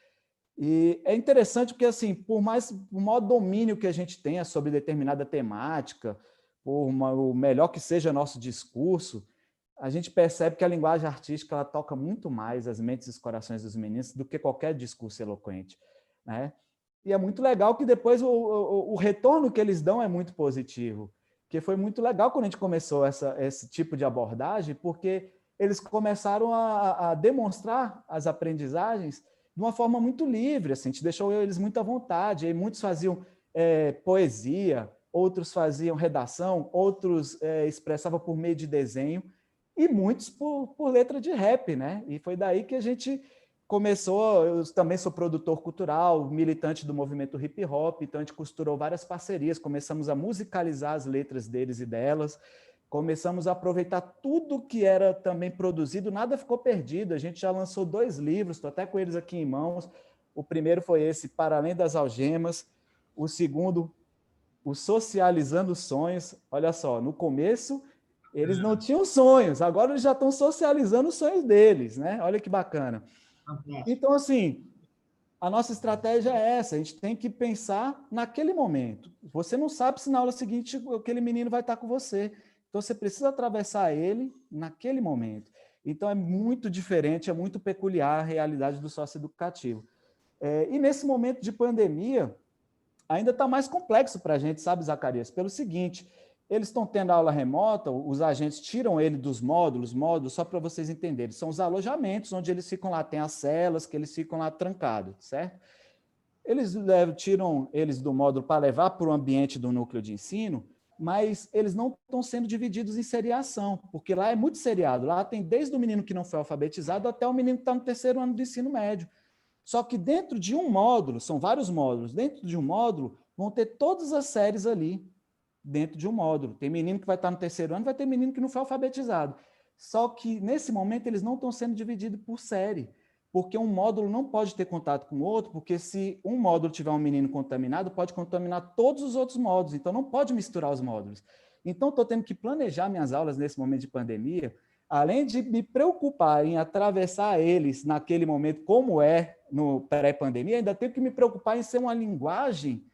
E é interessante porque, assim, por maior domínio que a gente tenha sobre determinada temática, o melhor que seja nosso discurso, a gente percebe que a linguagem artística ela toca muito mais as mentes e os corações dos meninos do que qualquer discurso eloquente, né? E é muito legal que depois o retorno que eles dão é muito positivo, que foi muito legal quando a gente começou esse tipo de abordagem, porque eles começaram a demonstrar as aprendizagens de uma forma muito livre, assim, a gente deixou eles muito à vontade, e muitos faziam poesia, outros faziam redação, outros expressavam por meio de desenho, e muitos por letra de rap, né? E foi daí que a gente começou, eu também sou produtor cultural, militante do movimento hip hop, então a gente costurou várias parcerias, começamos a musicalizar as letras deles e delas, começamos a aproveitar tudo que era também produzido, nada ficou perdido, a gente já lançou 2 livros, estou até com eles aqui em mãos, o primeiro foi esse, Para Além das Algemas, o segundo, o Socializando Sonhos, olha só, no começo eles não tinham sonhos, agora eles já estão socializando os sonhos deles, né? Olha que bacana. Então, assim, a nossa estratégia é essa, a gente tem que pensar naquele momento. Você não sabe se na aula seguinte aquele menino vai estar com você. Então, você precisa atravessar ele naquele momento. Então, é muito diferente, é muito peculiar a realidade do socioeducativo. E nesse momento de pandemia, ainda está mais complexo para a gente, sabe, Zacarias? Pelo seguinte, eles estão tendo aula remota, os agentes tiram ele dos módulos, só para vocês entenderem, são os alojamentos onde eles ficam lá, tem as celas que eles ficam lá trancados, certo? Eles tiram eles do módulo para levar para o ambiente do núcleo de ensino, mas eles não estão sendo divididos em seriação, porque lá é muito seriado, lá tem desde o menino que não foi alfabetizado até o menino que está no 3º ano do ensino médio. Só que dentro de um módulo, são vários módulos, dentro de um módulo vão ter todas as séries ali, dentro de um módulo. Tem menino que vai estar no 3º ano, vai ter menino que não foi alfabetizado. Só que, nesse momento, eles não estão sendo divididos por série, porque um módulo não pode ter contato com o outro, porque se um módulo tiver um menino contaminado, pode contaminar todos os outros módulos, então não pode misturar os módulos. Então, estou tendo que planejar minhas aulas nesse momento de pandemia, além de me preocupar em atravessar eles naquele momento, como é no pré-pandemia, ainda tenho que me preocupar em ser uma linguagem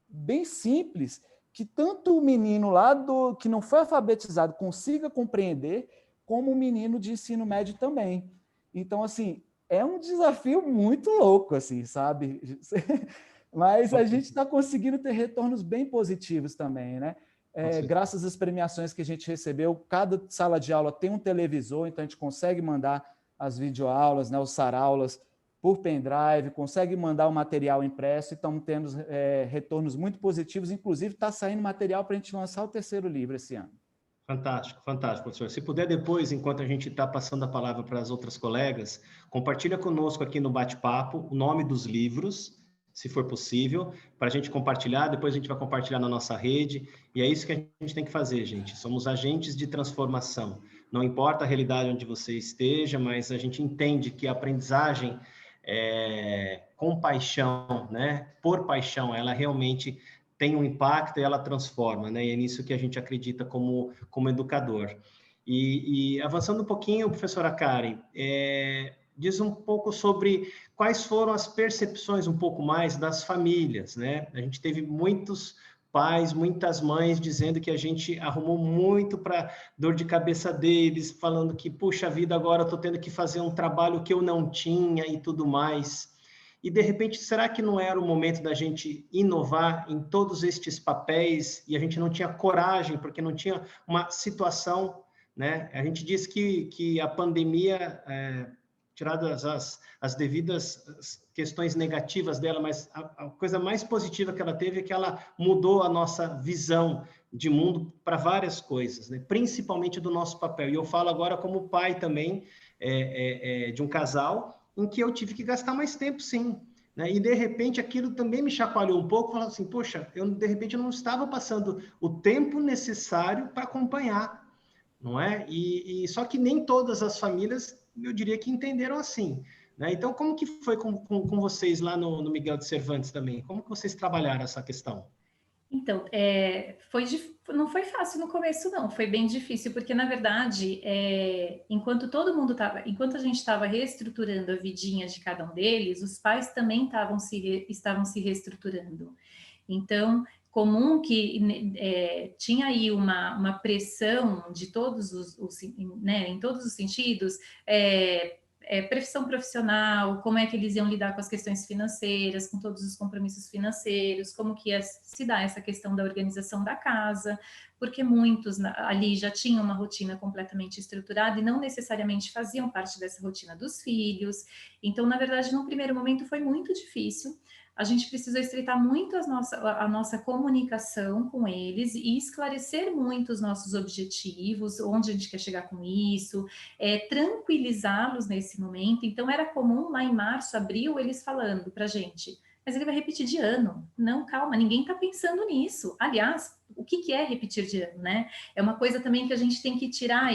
bem simples, que tanto o menino lá que não foi alfabetizado consiga compreender, como o menino de ensino médio também. Então, assim, é um desafio muito louco, assim, sabe? Mas a gente está conseguindo ter retornos bem positivos também, né? Graças às premiações que a gente recebeu, cada sala de aula tem um televisor, então a gente consegue mandar as videoaulas, né, os saraulas, por pendrive, consegue mandar o material impresso e estamos tendo retornos muito positivos, inclusive está saindo material para a gente lançar o 3º livro esse ano. Fantástico, fantástico, professor. Se puder depois, enquanto a gente está passando a palavra para as outras colegas, compartilha conosco aqui no bate-papo o nome dos livros, se for possível, para a gente compartilhar, depois a gente vai compartilhar na nossa rede, e é isso que a gente tem que fazer, gente. Somos agentes de transformação. Não importa a realidade onde você esteja, mas a gente entende que a aprendizagem com paixão, né? Por paixão, ela realmente tem um impacto e ela transforma, né? E é nisso que a gente acredita como educador. E avançando um pouquinho, professora Karen, diz um pouco sobre quais foram as percepções um pouco mais das famílias, né? A gente teve muitos pais, muitas mães dizendo que a gente arrumou muito para dor de cabeça deles, falando que, puxa vida, agora eu estou tendo que fazer um trabalho que eu não tinha e tudo mais. E, de repente, será que não era o momento da gente inovar em todos estes papéis e a gente não tinha coragem, porque não tinha uma situação, né? A gente diz que a pandemia, tiradas as devidas questões negativas dela, mas a coisa mais positiva que ela teve é que ela mudou a nossa visão de mundo para várias coisas, né? Principalmente do nosso papel. E eu falo agora como pai também de um casal, em que eu tive que gastar mais tempo, sim. Né? E, de repente, aquilo também me chacoalhou um pouco, falando assim, poxa, de repente, eu não estava passando o tempo necessário para acompanhar, não é? E só que nem todas as famílias, eu diria que entenderam assim. Né? Então, como que foi com vocês lá no Miguel de Cervantes também? Como que vocês trabalharam essa questão? Então, não foi fácil no começo, não, foi bem difícil, porque, na verdade, enquanto a gente estava reestruturando a vidinha de cada um deles, os pais também estavam se reestruturando. Então, comum que tinha aí uma pressão de todos né, em todos os sentidos, pressão profissional, como é que eles iam lidar com as questões financeiras, com todos os compromissos financeiros, como que ia se dar essa questão da organização da casa, porque muitos ali já tinham uma rotina completamente estruturada e não necessariamente faziam parte dessa rotina dos filhos. Então, na verdade, no primeiro momento foi muito difícil. A gente precisou estreitar muito a nossa comunicação com eles e esclarecer muito os nossos objetivos, onde a gente quer chegar com isso, tranquilizá-los nesse momento. Então, era comum lá em março, abril, eles falando para a gente, mas ele vai repetir de ano. Não, calma, ninguém está pensando nisso. Aliás, o que é repetir de ano, né? É uma coisa também que a gente tem que tirar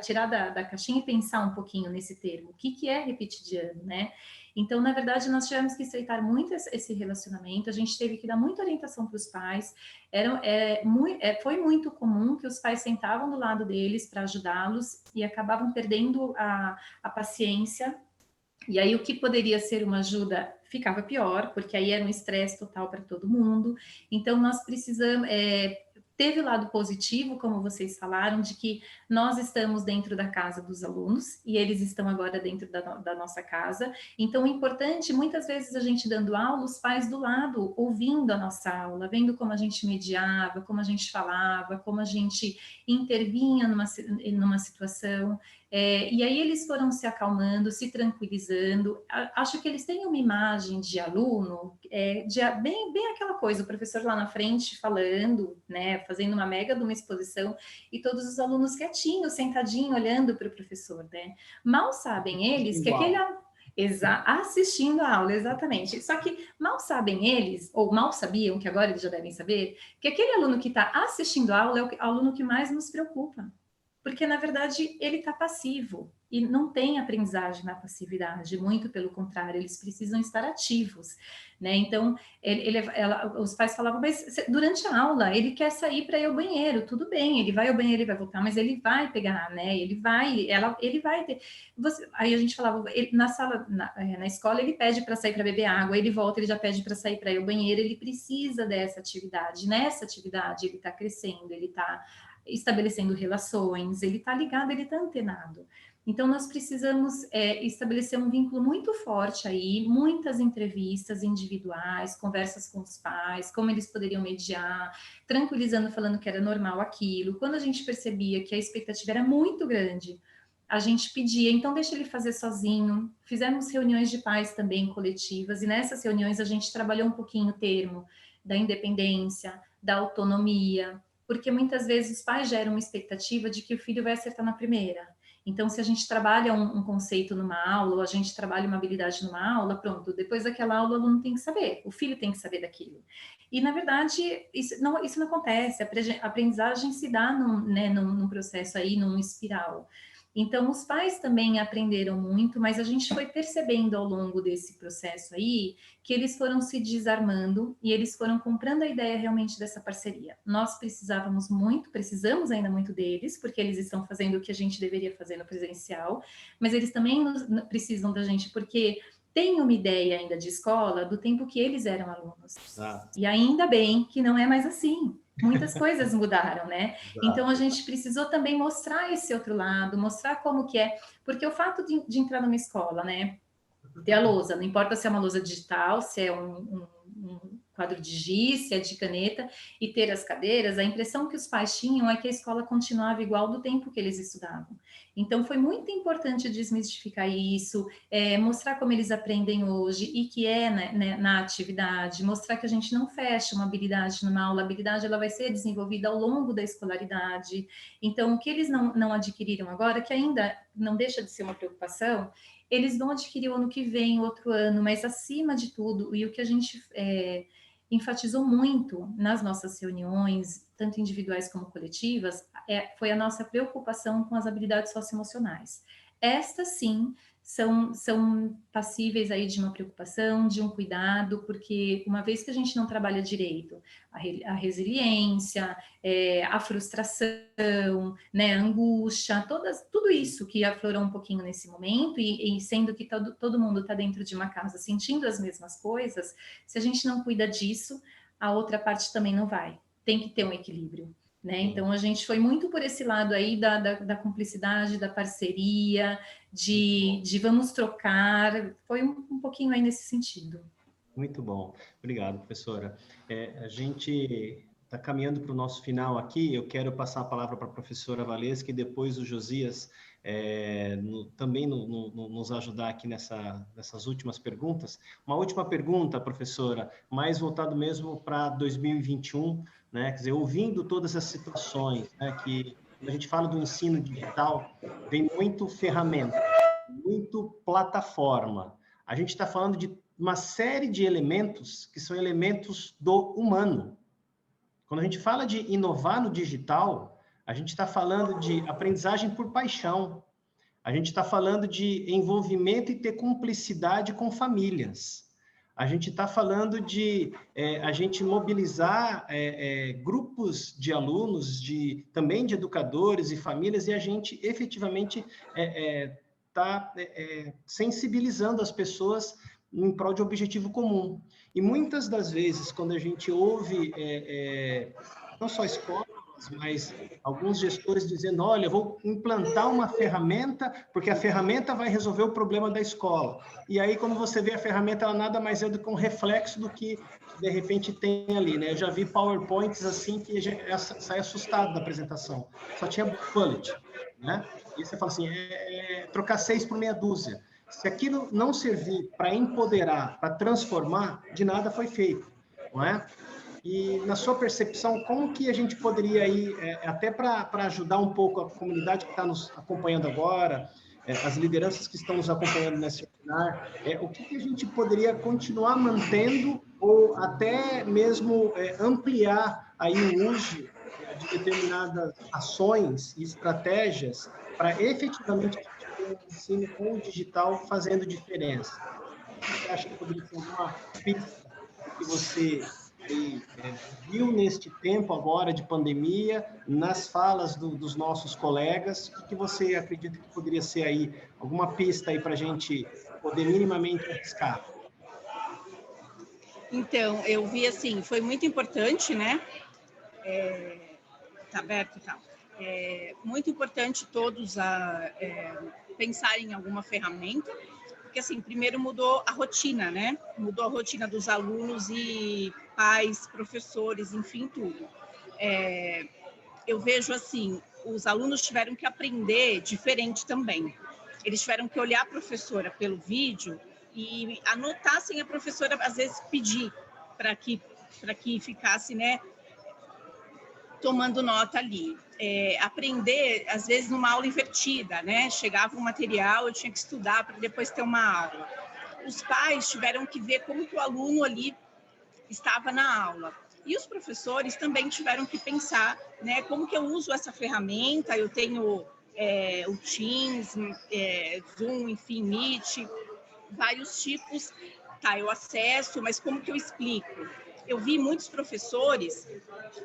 tirar da caixinha e pensar um pouquinho nesse termo. O que é repetir de ano, né? Então, na verdade, nós tivemos que estreitar muito esse relacionamento, a gente teve que dar muita orientação para os pais, foi muito comum que os pais sentavam do lado deles para ajudá-los e acabavam perdendo a paciência E aí o que poderia ser uma ajuda ficava pior, porque aí era um estresse total para todo mundo. Então nós precisamos, teve o lado positivo, como vocês falaram, de que nós estamos dentro da casa dos alunos e eles estão agora dentro da nossa casa. Então, o importante, muitas vezes a gente dando aula, os pais do lado, ouvindo a nossa aula, vendo como a gente mediava, como a gente falava, como a gente intervinha numa situação. E aí eles foram se acalmando, se tranquilizando. Acho que eles têm uma imagem de aluno, bem aquela coisa, o professor lá na frente falando, né, fazendo uma mega de uma exposição, e todos os alunos quietinhos, sentadinhos, olhando para o professor, né? Mal sabem eles que aquele... assistindo a aula, exatamente. Só que mal sabem eles, ou mal sabiam, que agora eles já devem saber, que aquele aluno que está assistindo a aula é o aluno que mais nos preocupa. Porque, na verdade, ele está passivo e não tem aprendizagem na passividade, muito pelo contrário, eles precisam estar ativos, né? Então, os pais falavam, mas durante a aula, ele quer sair para ir ao banheiro, tudo bem, ele vai ao banheiro, ele vai voltar, mas ele vai pegar, né? Ele vai ter... Aí a gente falava, na sala, na escola, ele pede para sair para beber água, ele volta, ele já pede para sair para ir ao banheiro, ele precisa dessa atividade, nessa atividade ele está crescendo, ele está estabelecendo relações, ele está ligado, ele está antenado. Então, nós precisamos estabelecer um vínculo muito forte aí, muitas entrevistas individuais, conversas com os pais, como eles poderiam mediar, tranquilizando, falando que era normal aquilo. Quando a gente percebia que a expectativa era muito grande, a gente pedia, então deixa ele fazer sozinho. Fizemos reuniões de pais também coletivas, e nessas reuniões a gente trabalhou um pouquinho o termo da independência, da autonomia, porque muitas vezes os pais geram uma expectativa de que o filho vai acertar na primeira. Então, se a gente trabalha um conceito numa aula, ou a gente trabalha uma habilidade numa aula, pronto, depois daquela aula o aluno tem que saber, o filho tem que saber daquilo. E, na verdade, isso não acontece, a aprendizagem se dá num processo aí, num espiral. Então, os pais também aprenderam muito, mas a gente foi percebendo ao longo desse processo aí que eles foram se desarmando e eles foram comprando a ideia realmente dessa parceria. Nós precisamos ainda muito deles, porque eles estão fazendo o que a gente deveria fazer no presencial, mas eles também precisam da gente, porque tem uma ideia ainda de escola do tempo que eles eram alunos. E ainda bem que não é mais assim. Muitas coisas mudaram, né? Então, a gente precisou também mostrar esse outro lado, mostrar como que é, porque o fato de entrar numa escola, né? Ter a lousa, não importa se é uma lousa digital, se é um quadro de giz, se é de caneta, e ter as cadeiras, a impressão que os pais tinham é que a escola continuava igual do tempo que eles estudavam. Então, foi muito importante desmistificar isso, mostrar como eles aprendem hoje e que na atividade, mostrar que a gente não fecha uma habilidade numa aula, a habilidade ela vai ser desenvolvida ao longo da escolaridade. Então, o que eles não adquiriram agora, que ainda não deixa de ser uma preocupação, eles vão adquirir o ano que vem, outro ano, mas acima de tudo, e o que a gente enfatizou muito nas nossas reuniões, tanto individuais como coletivas, foi a nossa preocupação com as habilidades socioemocionais. Estas, sim, são passíveis aí de uma preocupação, de um cuidado, porque uma vez que a gente não trabalha direito, a resiliência, a frustração, né, a angústia, tudo isso que aflorou um pouquinho nesse momento, e sendo que todo mundo está dentro de uma casa sentindo as mesmas coisas, se a gente não cuida disso, a outra parte também não vai. Tem que ter um equilíbrio. Né? Então, a gente foi muito por esse lado aí da cumplicidade, da parceria, de vamos trocar, foi um pouquinho aí nesse sentido. Muito bom. Obrigado, professora. A gente está caminhando para o nosso final aqui, eu quero passar a palavra para a professora Valesca e depois o Josias também nos ajudar aqui nessas últimas perguntas. Uma última pergunta, professora, mais voltado mesmo para 2021, né? Quer dizer, ouvindo todas as situações, né, que quando a gente fala do ensino digital, vem muito ferramenta, muito plataforma. A gente está falando de uma série de elementos que são elementos do humano. Quando a gente fala de inovar no digital, a gente está falando de aprendizagem por paixão. A gente está falando de envolvimento e ter cumplicidade com famílias. A gente está falando de a gente mobilizar grupos de alunos, também de educadores e famílias, e a gente efetivamente está sensibilizando as pessoas em prol de um objetivo comum. E muitas das vezes, quando a gente ouve, não só escolas, mas alguns gestores dizendo, olha, eu vou implantar uma ferramenta, porque a ferramenta vai resolver o problema da escola. E aí, quando você vê a ferramenta, ela nada mais é do que um reflexo do que, de repente, tem ali, né? Eu já vi PowerPoints assim, que sai assustado da apresentação. Só tinha bullet, né? E você fala assim, trocar 6 por meia dúzia. Se aquilo não servir para empoderar, para transformar, de nada foi feito, não é? E, na sua percepção, como que a gente poderia ir, até para ajudar um pouco a comunidade que está nos acompanhando agora, as lideranças que estão nos acompanhando nesse webinar, o que a gente poderia continuar mantendo ou até mesmo ampliar aí o uso de determinadas ações e estratégias para efetivamente a gente ter um ensino com o digital fazendo diferença? Você acha que poderia ser alguma pista que você viu neste tempo agora de pandemia, nas falas dos nossos colegas? O que você acredita que poderia ser aí alguma pista aí para a gente poder minimamente arriscar? Então, eu vi assim, foi muito importante, né? Tá aberto e tal. Muito importante todos pensarem em alguma ferramenta, porque assim, primeiro mudou a rotina, né? Mudou a rotina dos alunos e pais, professores, enfim, tudo. Eu vejo assim, os alunos tiveram que aprender diferente também. Eles tiveram que olhar a professora pelo vídeo e anotar sem a professora, às vezes, pedir para que ficasse, né, tomando nota ali. Aprender, às vezes, numa aula invertida, né? Chegava um material, eu tinha que estudar para depois ter uma aula. Os pais tiveram que ver como que o aluno ali estava na aula. E os professores também tiveram que pensar, né, como que eu uso essa ferramenta. Eu tenho o Teams, Zoom, enfim, Meet, vários tipos. Tá, eu acesso, mas como que eu explico? Eu vi muitos professores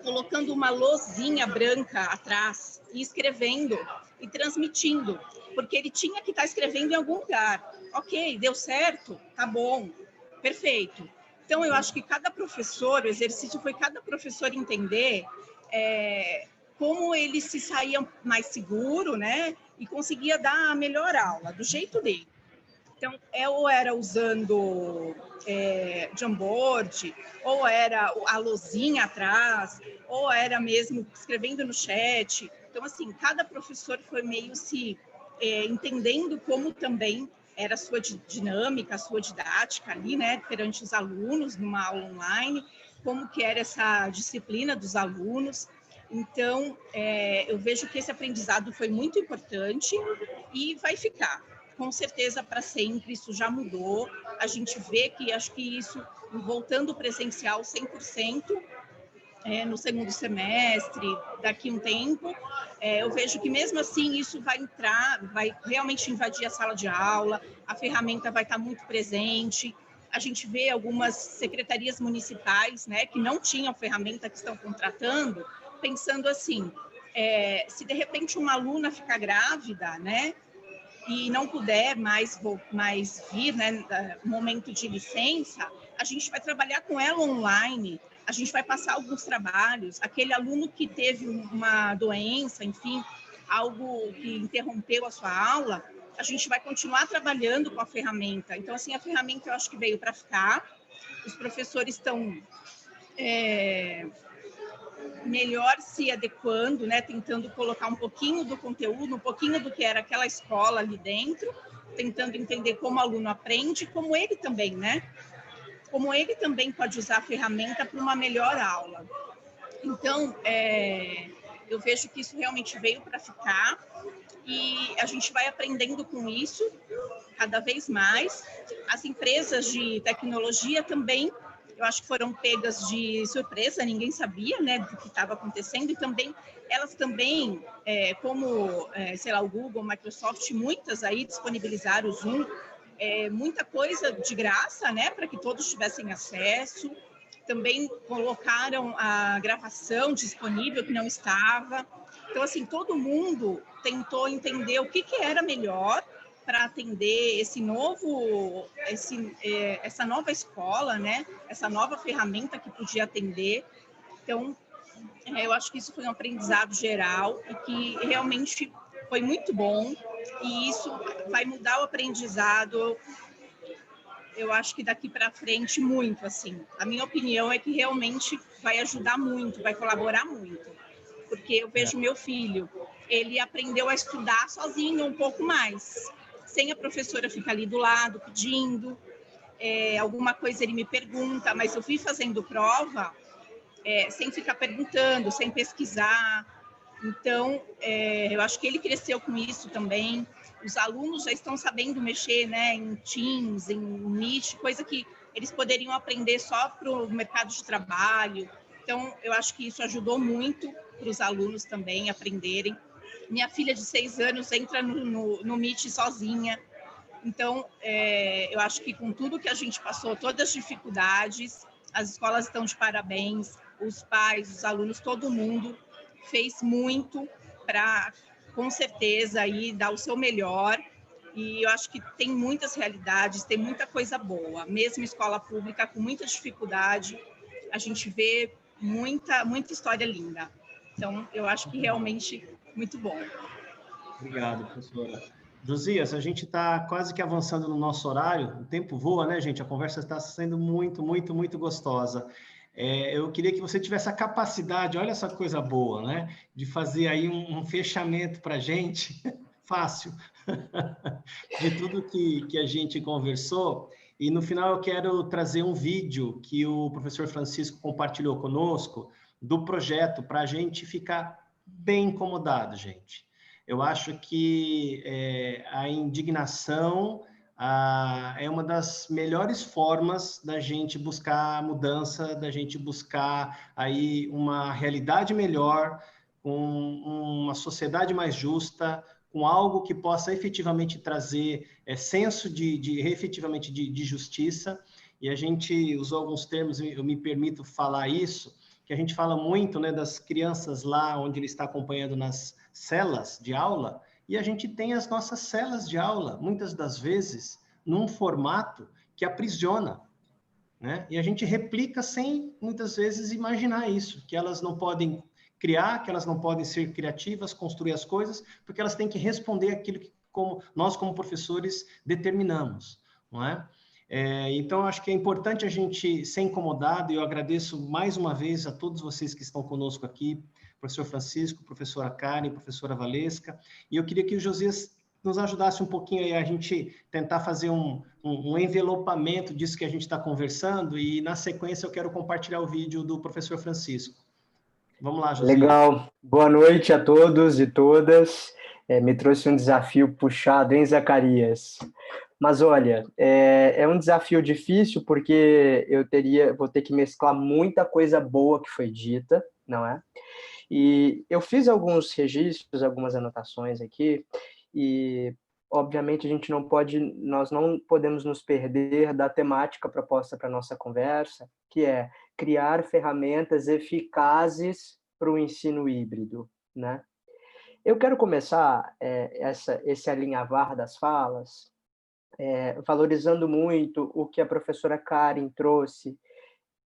colocando uma lousinha branca atrás e escrevendo e transmitindo, porque ele tinha que estar escrevendo em algum lugar. Ok, deu certo? Tá bom, perfeito. Então, eu acho que cada professor, o exercício foi cada professor entender como ele se saía mais seguro, né? E conseguia dar a melhor aula, do jeito dele. Então, ou era usando Jamboard, ou era a lousinha atrás, ou era mesmo escrevendo no chat. Então, assim, cada professor foi meio se entendendo como também era a sua dinâmica, a sua didática ali, né, perante os alunos, numa aula online, como que era essa disciplina dos alunos. Então, eu vejo que esse aprendizado foi muito importante e vai ficar. Com certeza, para sempre, isso já mudou. A gente vê que, acho que isso, voltando presencial 100%, no segundo semestre, daqui a um tempo, eu vejo que mesmo assim isso vai realmente invadir a sala de aula, a ferramenta vai estar muito presente. A gente vê algumas secretarias municipais, né, que não tinham ferramenta, que estão contratando, pensando assim, se de repente uma aluna ficar grávida, né, e não puder mais vir, né, no momento de licença, a gente vai trabalhar com ela online, a gente vai passar alguns trabalhos. Aquele aluno que teve uma doença, enfim, algo que interrompeu a sua aula, a gente vai continuar trabalhando com a ferramenta. Então, assim, a ferramenta eu acho que veio para ficar. Os professores estão melhor se adequando, né, tentando colocar um pouquinho do conteúdo, um pouquinho do que era aquela escola ali dentro, tentando entender como o aluno aprende, como ele também, né? Como ele também pode usar a ferramenta para uma melhor aula. Então, eu vejo que isso realmente veio para ficar e a gente vai aprendendo com isso cada vez mais. As empresas de tecnologia também, eu acho que foram pegas de surpresa, ninguém sabia, né, do que estava acontecendo, e também, elas também, como, sei lá, o Google, Microsoft, muitas aí disponibilizaram o Zoom, muita coisa de graça, né, para que todos tivessem acesso. Também colocaram a gravação disponível, que não estava. Então, assim, todo mundo tentou entender o que era melhor para atender essa nova escola, né? Essa nova ferramenta que podia atender. Então, eu acho que isso foi um aprendizado geral e que realmente foi muito bom, e isso vai mudar o aprendizado, eu acho que daqui para frente muito, assim. A minha opinião é que realmente vai ajudar muito, vai colaborar muito, porque eu vejo meu filho, ele aprendeu a estudar sozinho um pouco mais, sem a professora ficar ali do lado pedindo, alguma coisa ele me pergunta, mas eu fui fazendo prova sem ficar perguntando, sem pesquisar. Então, eu acho que ele cresceu com isso também. Os alunos já estão sabendo mexer, né, em Teams, em Meet, coisa que eles poderiam aprender só para o mercado de trabalho. Então, eu acho que isso ajudou muito para os alunos também aprenderem. Minha filha de 6 anos entra no Meet sozinha. Então, eu acho que com tudo que a gente passou, todas as dificuldades, as escolas estão de parabéns, os pais, os alunos, todo mundo fez muito para, com certeza, aí, dar o seu melhor. E eu acho que tem muitas realidades, tem muita coisa boa. Mesmo escola pública, com muita dificuldade, a gente vê muita história linda. Então, eu acho que realmente muito bom. Obrigado, professora. Josias, a gente está quase que avançando no nosso horário, o tempo voa, né, gente? A conversa está sendo muito gostosa. Eu queria que você tivesse a capacidade, olha essa coisa boa, né? De fazer aí um fechamento para a gente, fácil, de tudo que a gente conversou. E no final eu quero trazer um vídeo que o professor Francisco compartilhou conosco do projeto para a gente ficar bem incomodado, gente. Eu acho que a indignação é uma das melhores formas da gente buscar mudança, da gente buscar aí uma realidade melhor, uma sociedade mais justa, com algo que possa efetivamente trazer senso efetivamente de justiça. E a gente usou alguns termos, eu me permito falar isso, que a gente fala muito, né, das crianças lá onde ele está acompanhando nas celas de aula, e a gente tem as nossas celas de aula, muitas das vezes, num formato que aprisiona, né? E a gente replica sem, muitas vezes, imaginar isso, que elas não podem criar, que elas não podem ser criativas, construir as coisas, porque elas têm que responder aquilo que nós, como professores, determinamos, não é? Então, acho que é importante a gente ser incomodado, e eu agradeço mais uma vez a todos vocês que estão conosco aqui, professor Francisco, professora Karen, professora Valesca, e eu queria que o Josias nos ajudasse um pouquinho aí a gente tentar fazer um envelopamento disso que a gente está conversando, e na sequência eu quero compartilhar o vídeo do professor Francisco. Vamos lá, Josias. Legal. Boa noite a todos e todas. Me trouxe um desafio puxado, hein, Zacarias? Mas olha, é um desafio difícil porque vou ter que mesclar muita coisa boa que foi dita, não é? E eu fiz alguns registros, algumas anotações aqui, e obviamente nós não podemos nos perder da temática proposta para a nossa conversa, que é criar ferramentas eficazes para o ensino híbrido, né? Eu quero começar esse alinhavar das falas, valorizando muito o que a professora Karen trouxe,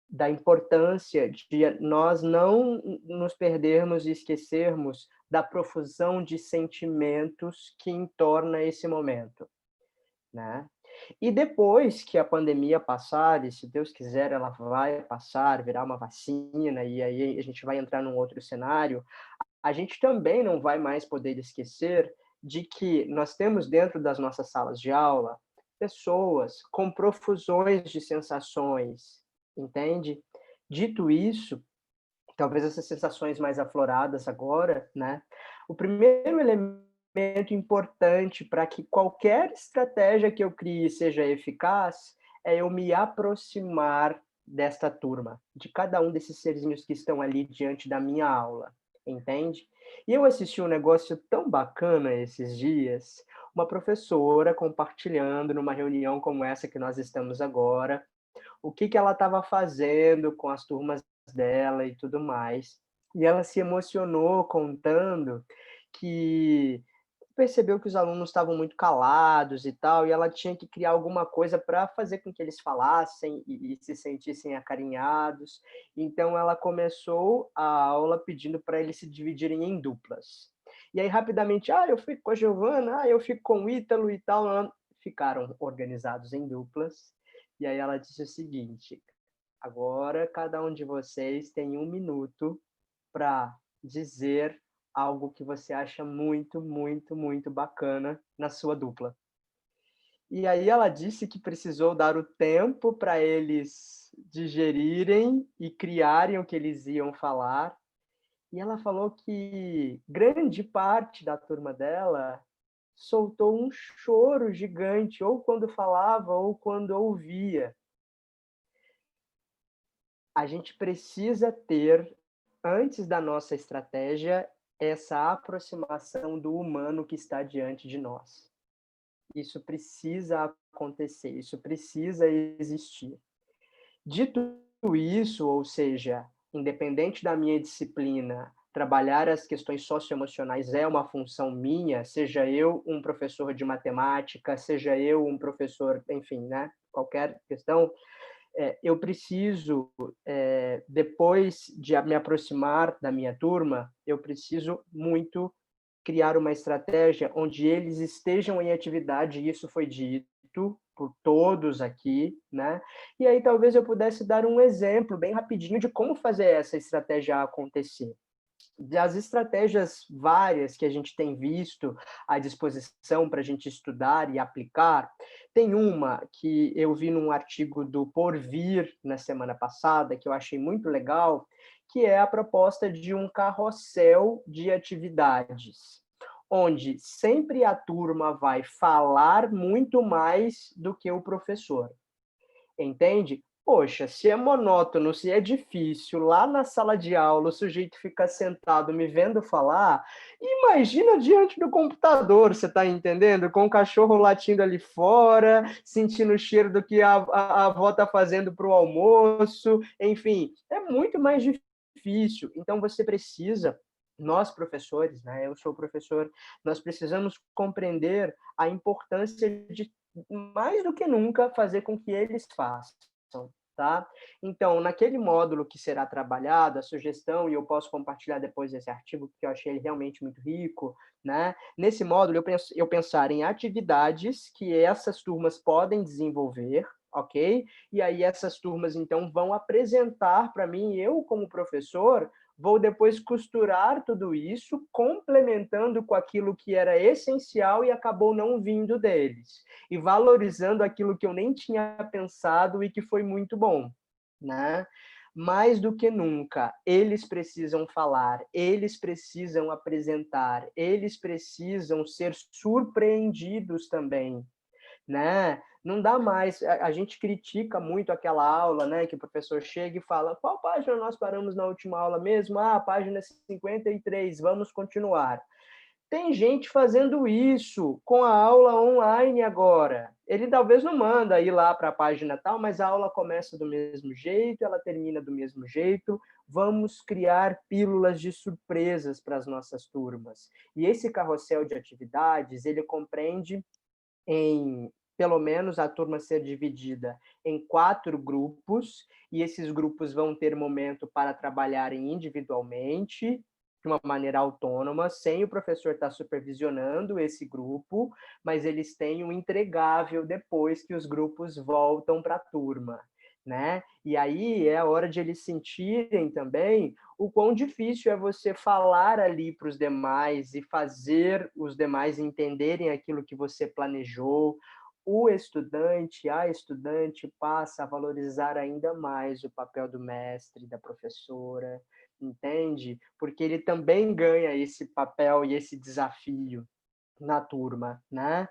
da importância de nós não nos perdermos e esquecermos da profusão de sentimentos que entorna esse momento, né? E depois que a pandemia passar, e se Deus quiser ela vai passar, virar uma vacina, e aí a gente vai entrar num outro cenário, a gente também não vai mais poder esquecer de que nós temos dentro das nossas salas de aula pessoas com profusões de sensações, entende? Dito isso, talvez essas sensações mais afloradas agora, né? O primeiro elemento importante para que qualquer estratégia que eu crie seja eficaz é eu me aproximar desta turma, de cada um desses serzinhos que estão ali diante da minha aula, entende? E eu assisti um negócio tão bacana esses dias, uma professora compartilhando numa reunião como essa que nós estamos agora, o que ela estava fazendo com as turmas dela e tudo mais. E ela se emocionou contando que percebeu que os alunos estavam muito calados e tal, e ela tinha que criar alguma coisa para fazer com que eles falassem e se sentissem acarinhados. Então, ela começou a aula pedindo para eles se dividirem em duplas. E aí, rapidamente, eu fico com a Giovana, eu fico com o Ítalo e tal. Ficaram organizados em duplas. E aí ela disse o seguinte: agora cada um de vocês tem 1 minuto para dizer algo que você acha muito, muito, muito bacana na sua dupla. E aí ela disse que precisou dar o tempo para eles digerirem e criarem o que eles iam falar. E ela falou que grande parte da turma dela soltou um choro gigante, ou quando falava, ou quando ouvia. A gente precisa ter, antes da nossa estratégia, essa aproximação do humano que está diante de nós. Isso precisa acontecer, isso precisa existir. Dito isso, ou seja, independente da minha disciplina, trabalhar as questões socioemocionais é uma função minha, seja eu um professor de matemática, seja eu um professor, enfim, né, qualquer questão, eu preciso, depois de me aproximar da minha turma, eu preciso muito criar uma estratégia onde eles estejam em atividade, e isso foi dito por todos aqui, né? E aí talvez eu pudesse dar um exemplo bem rapidinho de como fazer essa estratégia acontecer. Das estratégias várias que a gente tem visto à disposição para a gente estudar e aplicar, tem uma que eu vi num artigo do Porvir na semana passada, que eu achei muito legal, que é a proposta de um carrossel de atividades, onde sempre a turma vai falar muito mais do que o professor. Entende? Poxa, se é monótono, se é difícil, lá na sala de aula o sujeito fica sentado me vendo falar, imagina diante do computador, você está entendendo? Com o cachorro latindo ali fora, sentindo o cheiro do que a avó está fazendo para o almoço, enfim, é muito mais difícil. Então você precisa, nós professores, né, eu sou professor, nós precisamos compreender a importância de, mais do que nunca, fazer com que eles façam. Tá? Então, naquele módulo que será trabalhado, a sugestão, e eu posso compartilhar depois esse artigo, porque eu achei ele realmente muito rico, né? Nesse módulo, eu pensar em atividades que essas turmas podem desenvolver, ok? E aí essas turmas, então, vão apresentar para mim, eu como professor, vou depois costurar tudo isso, complementando com aquilo que era essencial e acabou não vindo deles, e valorizando aquilo que eu nem tinha pensado e que foi muito bom, né? Mais do que nunca, eles precisam falar, eles precisam apresentar, eles precisam ser surpreendidos também, né? Não dá mais, a gente critica muito aquela aula, né, que o professor chega e fala: qual página nós paramos na última aula mesmo? Página 53, vamos continuar. Tem gente fazendo isso com a aula online agora. Ele talvez não manda ir lá para a página tal, mas a aula começa do mesmo jeito, ela termina do mesmo jeito. Vamos criar pílulas de surpresas para as nossas turmas. E esse carrossel de atividades, ele compreende em, pelo menos, a turma ser dividida em 4 grupos, e esses grupos vão ter momento para trabalharem individualmente, de uma maneira autônoma, sem o professor estar supervisionando esse grupo, mas eles têm um entregável depois que os grupos voltam para a turma, né? E aí é a hora de eles sentirem também o quão difícil é você falar ali para os demais e fazer os demais entenderem aquilo que você planejou. O estudante, a estudante passa a valorizar ainda mais o papel do mestre, da professora, entende? Porque ele também ganha esse papel e esse desafio na turma, né?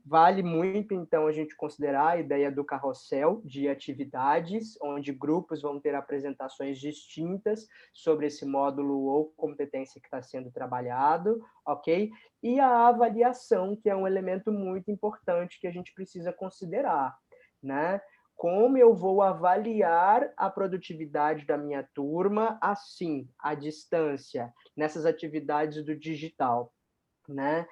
Vale muito, então, a gente considerar a ideia do carrossel de atividades, onde grupos vão ter apresentações distintas sobre esse módulo ou competência que está sendo trabalhado, ok? E a avaliação, que é um elemento muito importante que a gente precisa considerar, né? Como eu vou avaliar a produtividade da minha turma, assim, à distância, nessas atividades do digital? né?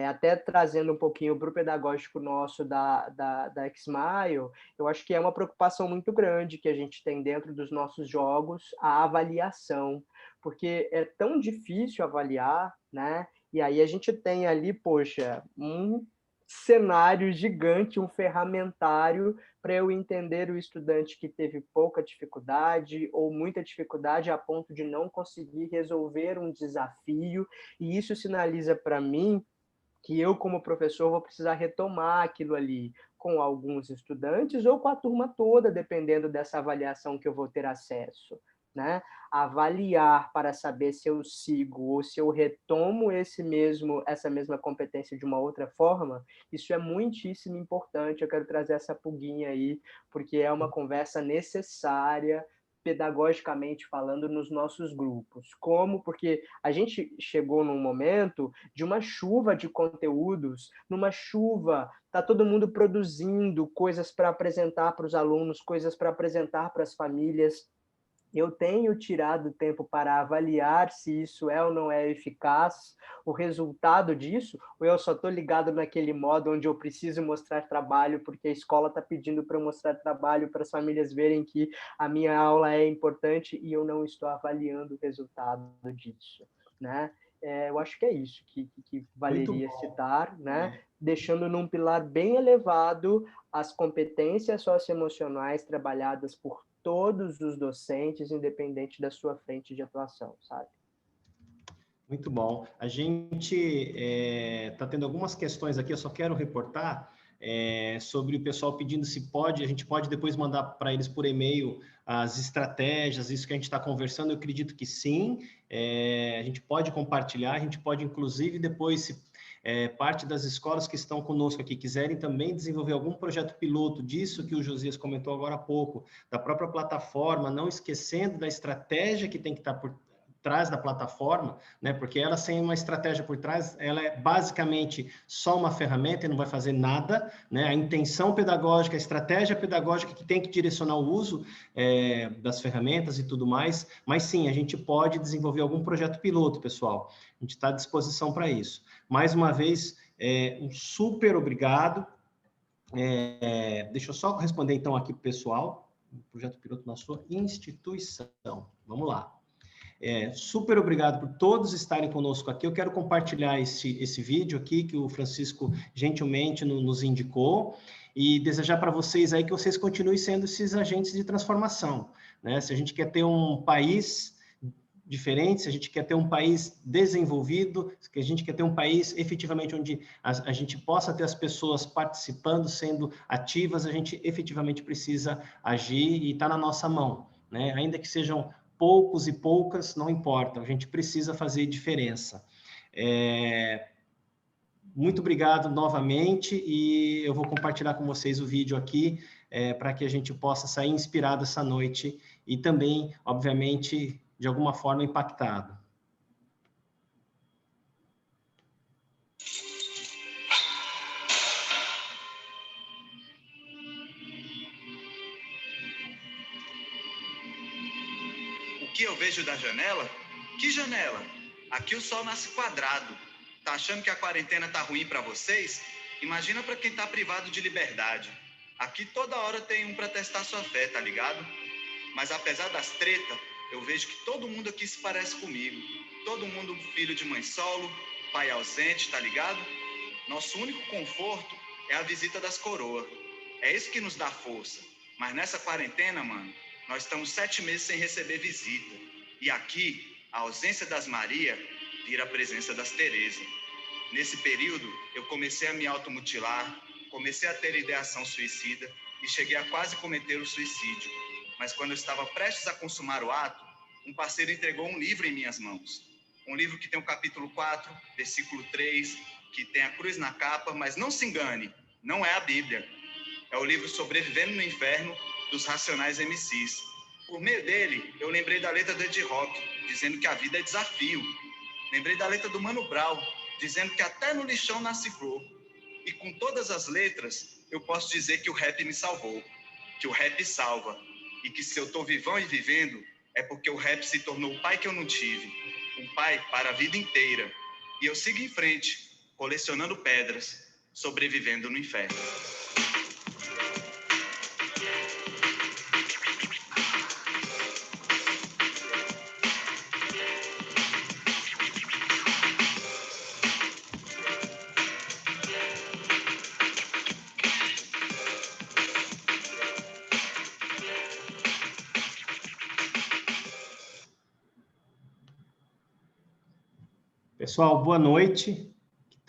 Até trazendo um pouquinho para o pedagógico nosso da Xmaio, eu acho que é uma preocupação muito grande que a gente tem dentro dos nossos jogos, a avaliação, porque é tão difícil avaliar, né? E aí a gente tem ali, poxa, um cenário gigante, um ferramentário para eu entender o estudante que teve pouca dificuldade ou muita dificuldade a ponto de não conseguir resolver um desafio, e isso sinaliza para mim que eu, como professor, vou precisar retomar aquilo ali com alguns estudantes ou com a turma toda, dependendo dessa avaliação que eu vou ter acesso, né? Avaliar para saber se eu sigo ou se eu retomo essa mesma competência de uma outra forma, isso é muitíssimo importante. Eu quero trazer essa pulguinha aí, porque é uma conversa necessária, pedagogicamente falando, nos nossos grupos. Como? Porque a gente chegou num momento de uma chuva de conteúdos, numa chuva, está todo mundo produzindo coisas para apresentar para os alunos, coisas para apresentar para as famílias. Eu tenho tirado tempo para avaliar se isso é ou não é eficaz, o resultado disso, ou eu só estou ligado naquele modo onde eu preciso mostrar trabalho, porque a escola está pedindo para eu mostrar trabalho, para as famílias verem que a minha aula é importante e eu não estou avaliando o resultado disso, né? Eu acho que é isso que valeria citar, né? Deixando num pilar bem elevado as competências socioemocionais trabalhadas por todos os docentes, independente da sua frente de atuação, sabe? Muito bom. A gente está tendo algumas questões aqui, eu só quero reportar sobre o pessoal pedindo se pode, a gente pode depois mandar para eles por e-mail as estratégias, isso que a gente está conversando, eu acredito que sim, a gente pode compartilhar, a gente pode inclusive depois, se parte das escolas que estão conosco aqui quiserem também desenvolver algum projeto piloto disso que o Josias comentou agora há pouco, da própria plataforma, não esquecendo da estratégia que tem que estar por trás da plataforma, né? Porque ela sem uma estratégia por trás, ela é basicamente só uma ferramenta e não vai fazer nada, né? A intenção pedagógica, a estratégia pedagógica que tem que direcionar o uso das ferramentas e tudo mais, mas sim, a gente pode desenvolver algum projeto piloto, pessoal. A gente está à disposição para isso. Mais uma vez, um super obrigado. Deixa eu só responder então aqui para o pessoal, projeto piloto na sua instituição. Vamos lá. Super obrigado por todos estarem conosco aqui. Eu quero compartilhar esse vídeo aqui que o Francisco gentilmente nos indicou e desejar para vocês aí que vocês continuem sendo esses agentes de transformação, né? Se a gente quer ter um país diferente, se a gente quer ter um país desenvolvido, se a gente quer ter um país efetivamente onde a gente possa ter as pessoas participando, sendo ativas, a gente efetivamente precisa agir e está na nossa mão, né? Ainda que sejam poucos e poucas, não importa, a gente precisa fazer diferença. Muito obrigado novamente e eu vou compartilhar com vocês o vídeo aqui para que a gente possa sair inspirado essa noite e também, obviamente, de alguma forma impactado. O que eu vejo da janela? Que janela? Aqui o sol nasce quadrado. Tá achando que a quarentena tá ruim para vocês? Imagina para quem tá privado de liberdade. Aqui toda hora tem um para testar sua fé, tá ligado? Mas apesar das tretas, eu vejo que todo mundo aqui se parece comigo. Todo mundo filho de mãe solo, pai ausente, tá ligado? Nosso único conforto é a visita das coroas. É isso que nos dá força. Mas nessa quarentena, mano, nós estamos 7 meses sem receber visita. E aqui, a ausência das Maria vira a presença das Teresa. Nesse período, eu comecei a me automutilar, comecei a ter ideação suicida e cheguei a quase cometer o suicídio. Mas quando eu estava prestes a consumar o ato, um parceiro entregou um livro em minhas mãos. Um livro que tem o capítulo 4, versículo 3, que tem a cruz na capa, mas não se engane, não é a Bíblia. É o livro Sobrevivendo no Inferno, dos Racionais MCs. Por meio dele, eu lembrei da letra do Ed Rock, dizendo que a vida é desafio. Lembrei da letra do Mano Brown, dizendo que até no lixão nasce flor. E com todas as letras, eu posso dizer que o rap me salvou, que o rap salva. E que se eu tô vivão e vivendo, é porque o rap se tornou o pai que eu não tive. Um pai para a vida inteira. E eu sigo em frente, colecionando pedras, sobrevivendo no inferno. Pessoal, boa noite.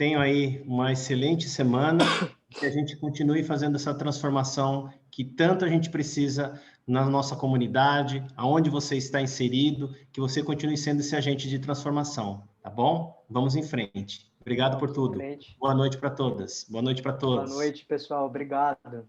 Tenham aí uma excelente semana. Que a gente continue fazendo essa transformação que tanto a gente precisa na nossa comunidade, aonde você está inserido, que você continue sendo esse agente de transformação, tá bom? Vamos em frente. Obrigado por tudo. Boa noite para todas. Boa noite para todos. Boa noite, pessoal. Obrigado.